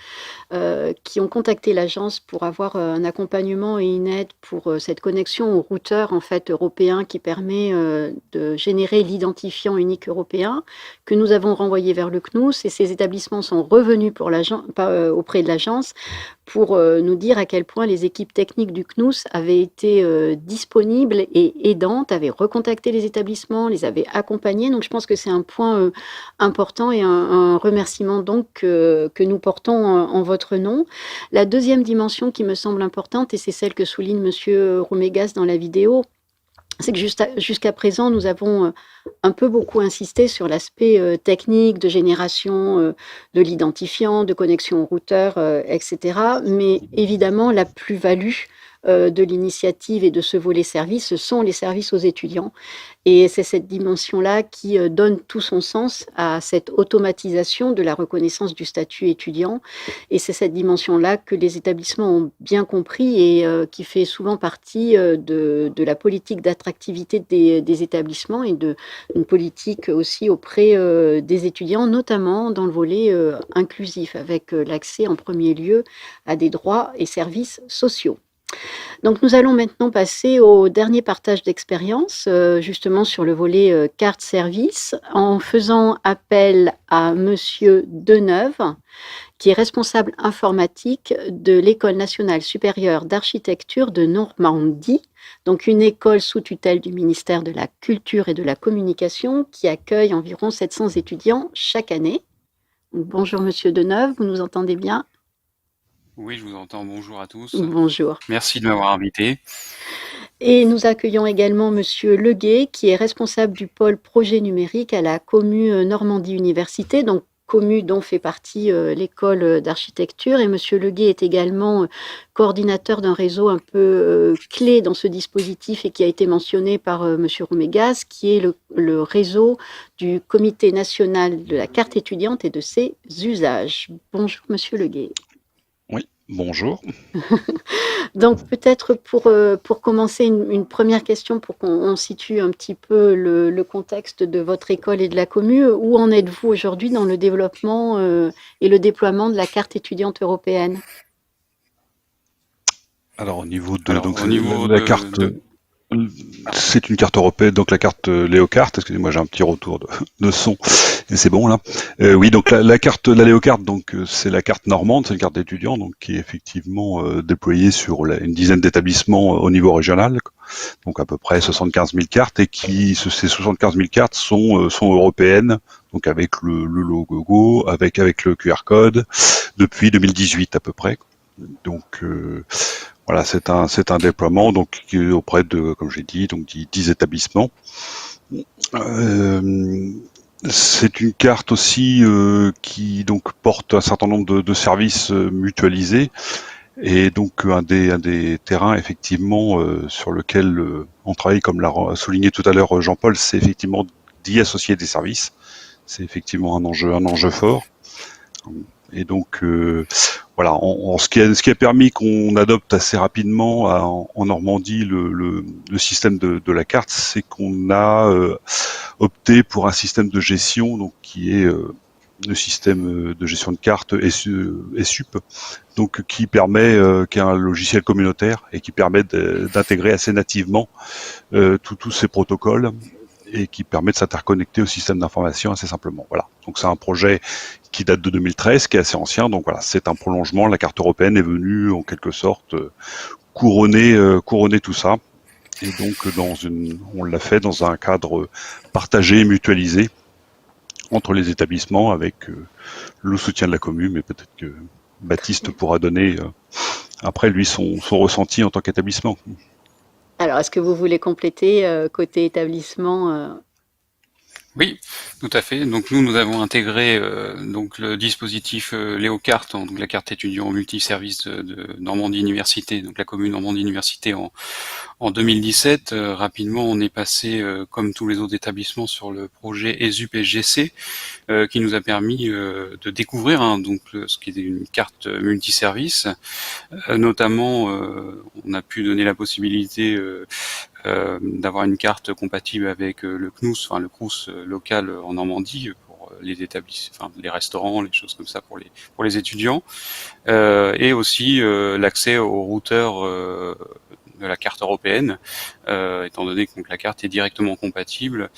qui ont contacté l'agence pour avoir un accompagnement et une aide pour cette connexion au routeur en fait européen qui permet de générer l'identifiant unique européen que nous avons renvoyé vers le CNUS, et ces établissements sont revenus auprès de l'agence pour nous dire à quel point les équipes techniques du CNUS avaient été disponibles et aidantes, avaient recontacté les établissements, les avaient accompagnés. Donc je pense que c'est un point important et un remerciement donc que nous portons en votre nom. La deuxième dimension qui me semble importante, et c'est celle que souligne Monsieur Roumégas dans la vidéo, c'est que jusqu'à présent, nous avons un peu beaucoup insisté sur l'aspect technique de génération de l'identifiant, de connexion au routeur, etc. Mais évidemment, la plus-value de l'initiative et de ce volet service, ce sont les services aux étudiants. Et c'est cette dimension-là qui donne tout son sens à cette automatisation de la reconnaissance du statut étudiant. Et c'est cette dimension-là que les établissements ont bien compris et qui fait souvent partie de la politique d'attractivité des établissements et d'une politique aussi auprès des étudiants, notamment dans le volet inclusif, avec l'accès en premier lieu à des droits et services sociaux. Donc nous allons maintenant passer au dernier partage d'expérience, justement sur le volet carte service, en faisant appel à Monsieur Deneuve, qui est responsable informatique de l'École nationale supérieure d'architecture de Normandie, donc une école sous tutelle du ministère de la Culture et de la Communication qui accueille environ 700 étudiants chaque année. Donc, bonjour Monsieur Deneuve, vous nous entendez bien ? Oui, je vous entends. Bonjour à tous. Bonjour. Merci de m'avoir invité. Et nous accueillons également Monsieur Leguet, qui est responsable du pôle projet numérique à la Commu Normandie Université, donc Commu dont fait partie l'école d'architecture. Et Monsieur Leguet est également coordinateur d'un réseau un peu clé dans ce dispositif et qui a été mentionné par Monsieur Roumégas, qui est le réseau du Comité national de la carte étudiante et de ses usages. Bonjour Monsieur Leguet. Bonjour. Donc peut-être pour commencer une première question pour qu'on situe un petit peu le contexte de votre école et de la Commu, où en êtes-vous aujourd'hui dans le développement et le déploiement de la carte étudiante européenne ? Alors au niveau de la carte, c'est une carte européenne, donc la carte Léocart. Excusez-moi, j'ai un petit retour de son, et c'est bon là. Oui, donc la carte, la Léocart, donc c'est la carte normande, c'est une carte d'étudiant, donc qui est effectivement déployée sur une dizaine d'établissements au niveau régional, donc à peu près 75 000 cartes, et ces 75 000 cartes sont européennes, donc avec le logo, avec le QR code, depuis 2018 à peu près. Donc voilà, c'est un déploiement donc auprès de, comme j'ai dit, donc 10 établissements. C'est une carte aussi qui donc porte un certain nombre de services mutualisés, et donc un des terrains effectivement sur lequel on travaille, comme l'a souligné tout à l'heure Jean-Paul, c'est effectivement d'y associer des services. C'est effectivement un enjeu fort. Et donc voilà, ce qui a permis qu'on adopte assez rapidement en Normandie le système de la carte, c'est qu'on a opté pour un système de gestion, donc qui est le système de gestion de cartes ESUP, donc qui est un logiciel communautaire et qui permet d'intégrer assez nativement tous ces protocoles, et qui permet de s'interconnecter au système d'information assez simplement. Voilà. Donc c'est un projet qui date de 2013, qui est assez ancien. Donc voilà, c'est un prolongement. La carte européenne est venue en quelque sorte couronner tout ça. Et donc, on l'a fait dans un cadre partagé, mutualisé entre les établissements avec le soutien de la commune, mais peut-être que Baptiste pourra donner après lui son ressenti en tant qu'établissement. Alors, est-ce que vous voulez compléter côté établissement Oui, tout à fait. Donc nous avons intégré donc le dispositif Léocarte, donc la carte étudiant multiservice de Normandie Université, donc la commune Normandie Université en 2017. Rapidement, on est passé, comme tous les autres établissements, sur le projet ESUP-SGC, qui nous a permis de découvrir donc ce qui est une carte multiservice. Notamment, on a pu donner la possibilité d'avoir une carte compatible avec le CNUS, enfin le CRUS local en Normandie pour les établissements, les restaurants, les choses comme ça pour les étudiants, et aussi l'accès au routeur de la carte européenne, étant donné que donc, la carte est directement compatible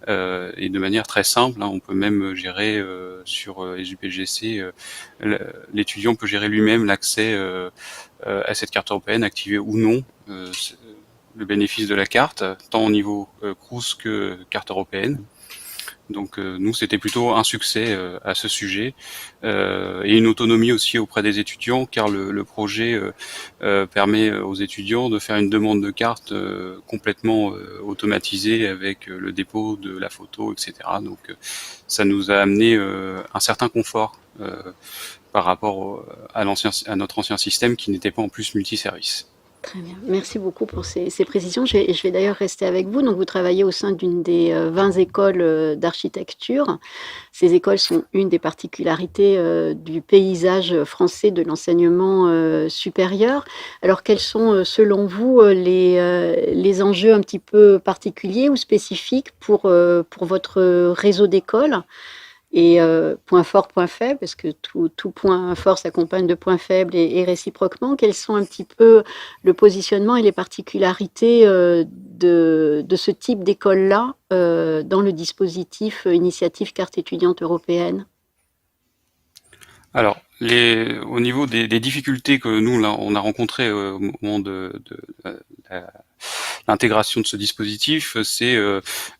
et de manière très simple. On peut même gérer sur les UPGC, l'étudiant peut gérer lui-même l'accès à cette carte européenne, activer ou non le bénéfice de la carte, tant au niveau CRUS que carte européenne. Donc nous, c'était plutôt un succès à ce sujet et une autonomie aussi auprès des étudiants, car le projet permet aux étudiants de faire une demande de carte complètement automatisée avec le dépôt de la photo, etc. Donc ça nous a amené un certain confort par rapport à notre ancien système qui n'était pas en plus multiservice. Très bien. Merci beaucoup pour ces précisions. Je vais d'ailleurs rester avec vous. Donc, vous travaillez au sein d'une des 20 écoles d'architecture. Ces écoles sont une des particularités du paysage français de l'enseignement supérieur. Alors, quels sont, selon vous, les enjeux un petit peu particuliers ou spécifiques pour votre réseau d'écoles? Et point fort, point faible, parce que tout point fort s'accompagne de points faibles et réciproquement. Quels sont un petit peu le positionnement et les particularités de ce type d'école-là dans le dispositif Initiative Carte étudiante européenne? Alors, au niveau des difficultés que nous, là, on a rencontrées au moment de l'intégration de ce dispositif, c'est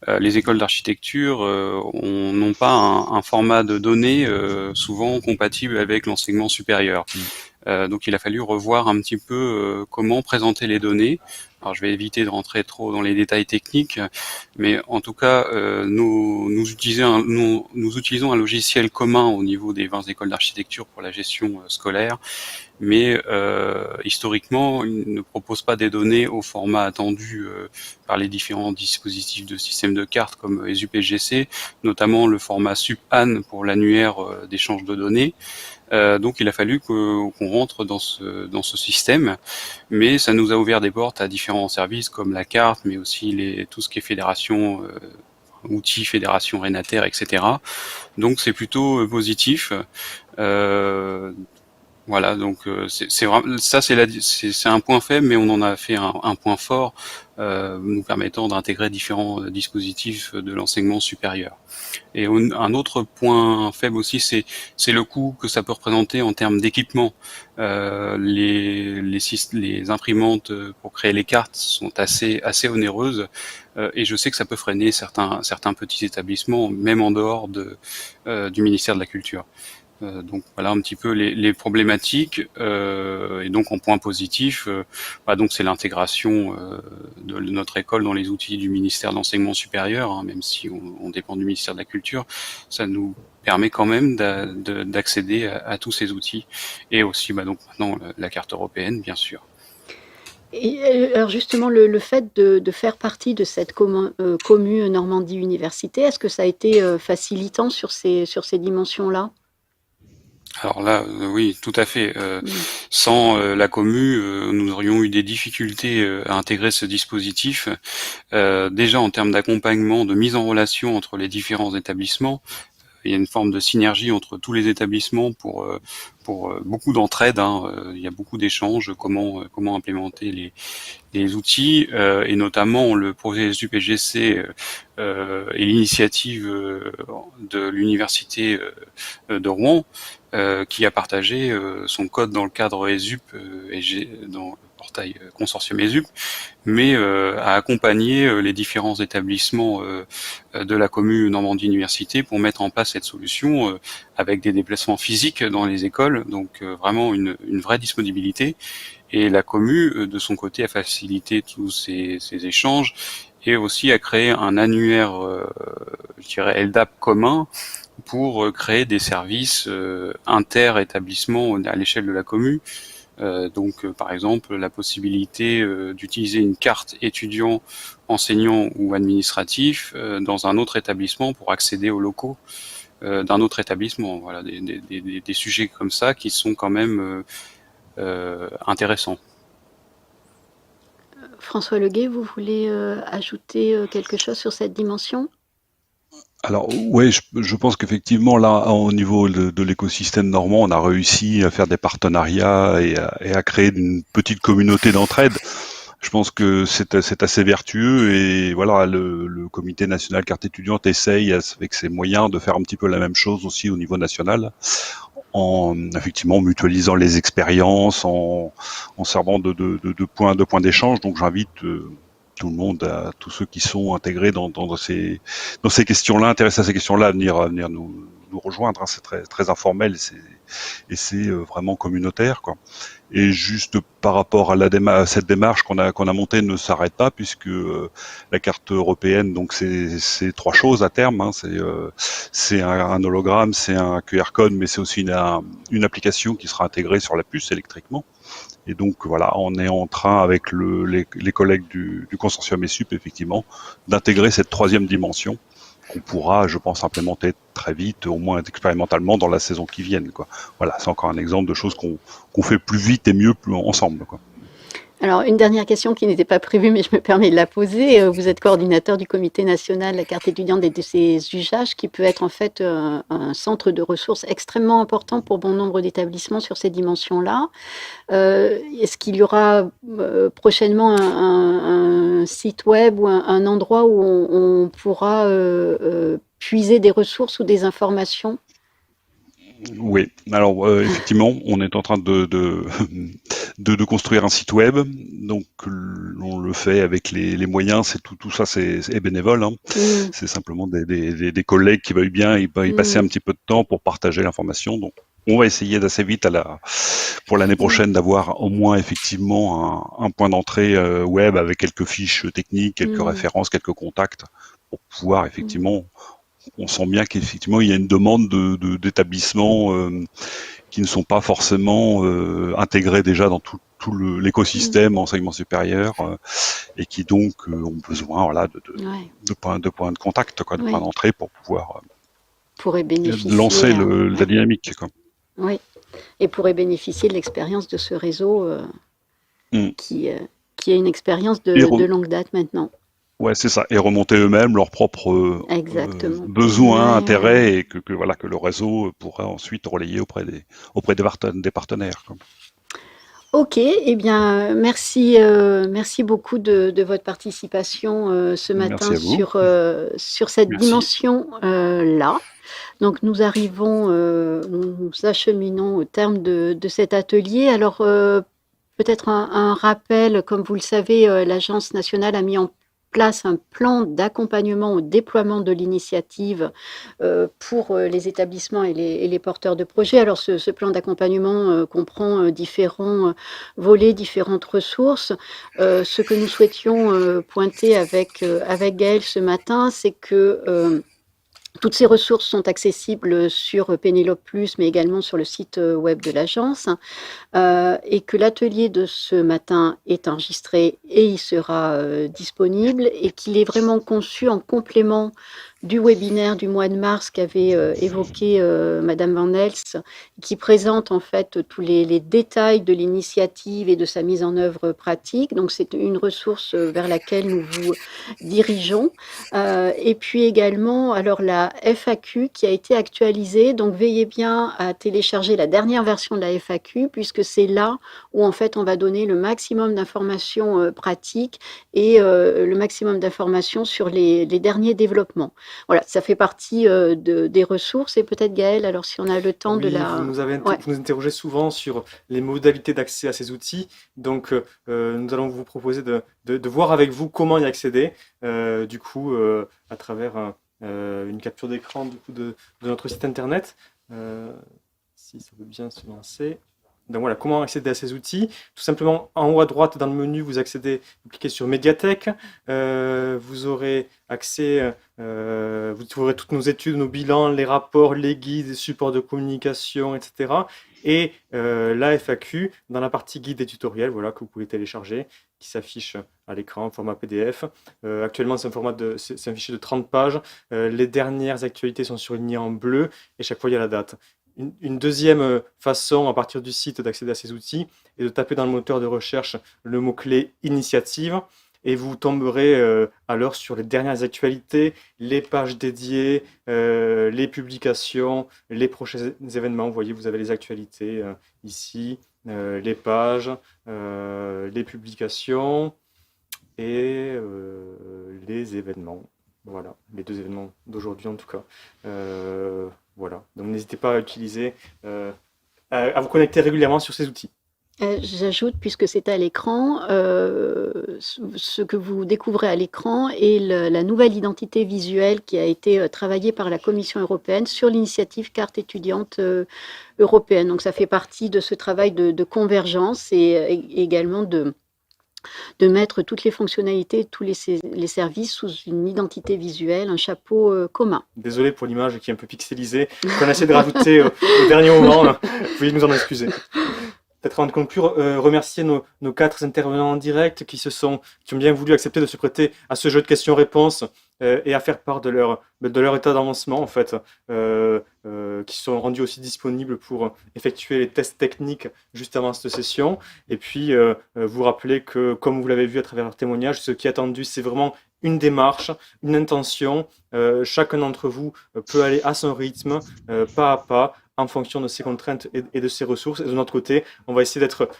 les écoles d'architecture n'ont pas un format de données souvent compatible avec l'enseignement supérieur. Donc il a fallu revoir un petit peu comment présenter les données. Alors je vais éviter de rentrer trop dans les détails techniques, mais en tout cas nous utilisons un logiciel commun au niveau des 20 écoles d'architecture pour la gestion scolaire, mais historiquement il ne propose pas des données au format attendu par les différents dispositifs de système de cartes comme ESUP-SGC, notamment le format SUP-ANN pour l'annuaire d'échange de données. Donc il a fallu qu'on rentre dans ce système, mais ça nous a ouvert des portes à différents services comme la carte, mais aussi tout ce qui est fédération, outils, fédération Renater, etc. Donc c'est plutôt positif. Voilà, donc c'est vraiment ça, c'est un point faible, mais on en a fait un point fort, nous permettant d'intégrer différents dispositifs de l'enseignement supérieur. Et un autre point faible aussi, c'est le coût que ça peut représenter en termes d'équipement. Les imprimantes pour créer les cartes sont assez onéreuses, et je sais que ça peut freiner certains petits établissements, même en dehors du ministère de la Culture. Donc voilà un petit peu les problématiques, et donc en point positif, donc c'est l'intégration de notre école dans les outils du ministère de l'enseignement supérieur, même si on dépend du ministère de la Culture, ça nous permet quand même d'accéder à tous ces outils, et aussi donc maintenant la carte européenne bien sûr. Et alors justement, le fait de faire partie de cette commune Normandie Université, est-ce que ça a été facilitant sur ces dimensions-là? Alors là, oui, tout à fait. Sans la commu, nous aurions eu des difficultés à intégrer ce dispositif. Déjà en termes d'accompagnement, de mise en relation entre les différents établissements, il y a une forme de synergie entre tous les établissements pour beaucoup d'entraide. Il y a beaucoup d'échanges, comment implémenter les outils, et notamment le projet SUP-SGC et l'initiative de l'université de Rouen, qui a partagé son code dans le cadre ESUP, dans le portail Consortium ESUP, mais à accompagner les différents établissements de la commune Normandie Université pour mettre en place cette solution avec des déplacements physiques dans les écoles, donc vraiment une vraie disponibilité. Et la commune, de son côté, a facilité tous ces échanges et aussi a créé un annuaire, je dirais, LDAP commun pour créer des services inter-établissements à l'échelle de la commune. Par exemple, la possibilité d'utiliser une carte étudiant, enseignant ou administratif dans un autre établissement pour accéder aux locaux d'un autre établissement. Voilà, des sujets comme ça qui sont quand même intéressants. François Leguet, vous voulez ajouter quelque chose sur cette dimension? Alors oui, je pense qu'effectivement là, au niveau de l'écosystème normand, on a réussi à faire des partenariats et à créer une petite communauté d'entraide. Je pense que c'est assez vertueux et voilà, le Comité national carte étudiante essaye avec ses moyens de faire un petit peu la même chose aussi au niveau national, en effectivement mutualisant les expériences, en servant de points d'échange. Donc j'invite tout le monde, tous ceux qui sont intégrés dans ces questions-là, intéressés à ces questions-là, à venir nous rejoindre. Hein. C'est très informel et c'est vraiment communautaire, quoi. Et juste par rapport à cette démarche qu'on a montée ne s'arrête pas, puisque la carte européenne, donc c'est 3 choses à terme. Hein. C'est un hologramme, c'est un QR code, mais c'est aussi une application qui sera intégrée sur la puce électriquement. Et donc voilà, on est en train avec les collègues du consortium ESUP, effectivement, d'intégrer cette 3e dimension qu'on pourra, je pense, implémenter très vite, au moins expérimentalement dans la saison qui vient, quoi. Voilà, c'est encore un exemple de choses qu'on fait plus vite et mieux ensemble, quoi. Alors, une dernière question qui n'était pas prévue, mais je me permets de la poser. Vous êtes coordinateur du comité national de la carte étudiante et de ses usages, qui peut être en fait un centre de ressources extrêmement important pour bon nombre d'établissements sur ces dimensions-là. Est-ce qu'il y aura prochainement un site web ou un endroit où on pourra puiser des ressources ou des informations? Oui, alors effectivement, on est en train de construire un site web, donc on le fait avec les moyens, c'est tout ça c'est bénévole, hein. C'est simplement des collègues qui veulent bien y passer un petit peu de temps pour partager l'information. Donc on va essayer d'assez vite pour l'année prochaine d'avoir au moins effectivement un point d'entrée web avec quelques fiches techniques, quelques références, quelques contacts pour pouvoir effectivement. On sent bien qu'effectivement il y a une demande d'établissements qui ne sont pas forcément intégrés déjà dans tout l'écosystème enseignement supérieur et qui donc ont besoin de points de contact, quoi, de points d'entrée pour pouvoir lancer la dynamique, quoi. Oui, et pourrait bénéficier de l'expérience de ce réseau qui a une expérience de longue date maintenant. Ouais, c'est ça, et remonter eux-mêmes leurs propres besoins, intérêts, et que le réseau pourra ensuite relayer auprès des partenaires, quoi. Ok, eh bien, merci beaucoup de votre participation ce matin sur cette dimension-là. Donc, nous acheminons au terme de cet atelier. Alors, peut-être un rappel, comme vous le savez, l'Agence nationale a mis en place un plan d'accompagnement au déploiement de l'initiative pour les établissements et les porteurs de projets. Alors ce plan d'accompagnement comprend différents volets, différentes ressources. Ce que nous souhaitions pointer avec Gaëlle ce matin, c'est que toutes ces ressources sont accessibles sur Pénélope+, mais également sur le site web de l'agence, et que l'atelier de ce matin est enregistré et il sera disponible, et qu'il est vraiment conçu en complément du webinaire du mois de mars qu'avait évoqué Madame Van Elst, qui présente en fait tous les détails de l'initiative et de sa mise en œuvre pratique. Donc c'est une ressource vers laquelle nous vous dirigeons. Et puis également, alors la la FAQ qui a été actualisée. Donc, veillez bien à télécharger la dernière version de la FAQ, puisque c'est là où, en fait, on va donner le maximum d'informations pratiques et le maximum d'informations sur les derniers développements. Voilà, ça fait partie des ressources. Et peut-être, Gaël, alors si on a le temps de Oui, la... vous nous interrogez souvent sur les modalités d'accès à ces outils. Donc, nous allons vous proposer de voir avec vous comment y accéder, à travers une capture d'écran de notre site internet. Si ça veut bien se lancer. Donc voilà, comment accéder à ces outils? Tout simplement, en haut à droite dans le menu, vous cliquez sur Médiathèque. Vous aurez accès, vous trouverez toutes nos études, nos bilans, les rapports, les guides, les supports de communication, etc. Et la FAQ dans la partie guide et tutoriels, voilà, que vous pouvez télécharger, qui s'affiche à l'écran en format PDF. Actuellement, c'est un fichier de 30 pages. Les dernières actualités sont surlignées en bleu et chaque fois, il y a la date. Une deuxième façon, à partir du site, d'accéder à ces outils est de taper dans le moteur de recherche le mot-clé initiative et vous tomberez alors sur les dernières actualités, les pages dédiées, les publications, les prochains événements. Vous voyez, vous avez les actualités ici, les pages, les publications et les événements. Voilà, les 2 événements d'aujourd'hui en tout cas. Voilà, donc n'hésitez pas à vous connecter régulièrement sur ces outils. J'ajoute, puisque c'est à l'écran, ce que vous découvrez à l'écran est la nouvelle identité visuelle qui a été travaillée par la Commission européenne sur l'initiative carte étudiante européenne. Donc ça fait partie de ce travail de convergence et également de mettre toutes les fonctionnalités, tous les services sous une identité visuelle, un chapeau commun. Désolé pour l'image qui est un peu pixelisée, qu'on a essayé de rajouter au dernier moment, là. Veuillez nous en excuser. Peut-être avant de conclure, remercier nos 4 intervenants en direct qui ont bien voulu accepter de se prêter à ce jeu de questions-réponses et à faire part de leur état d'avancement en fait, qui sont rendus aussi disponibles pour effectuer les tests techniques juste avant cette session. Et puis vous rappeler que, comme vous l'avez vu à travers leur témoignage, ce qui est attendu, c'est vraiment une démarche, une intention. Chacun d'entre vous peut aller à son rythme, pas à pas, en fonction de ses contraintes et de ses ressources. Et de notre côté, on va essayer d'être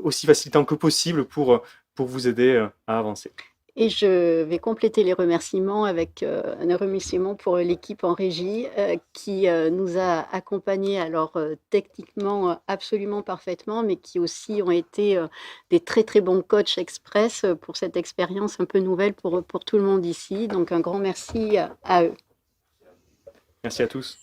aussi facilitant que possible pour vous aider à avancer. Et je vais compléter les remerciements avec un remerciement pour l'équipe en régie qui nous a accompagnés, alors techniquement absolument parfaitement, mais qui aussi ont été des très très bons coachs express pour cette expérience un peu nouvelle pour tout le monde ici. Donc un grand merci à eux. Merci à tous.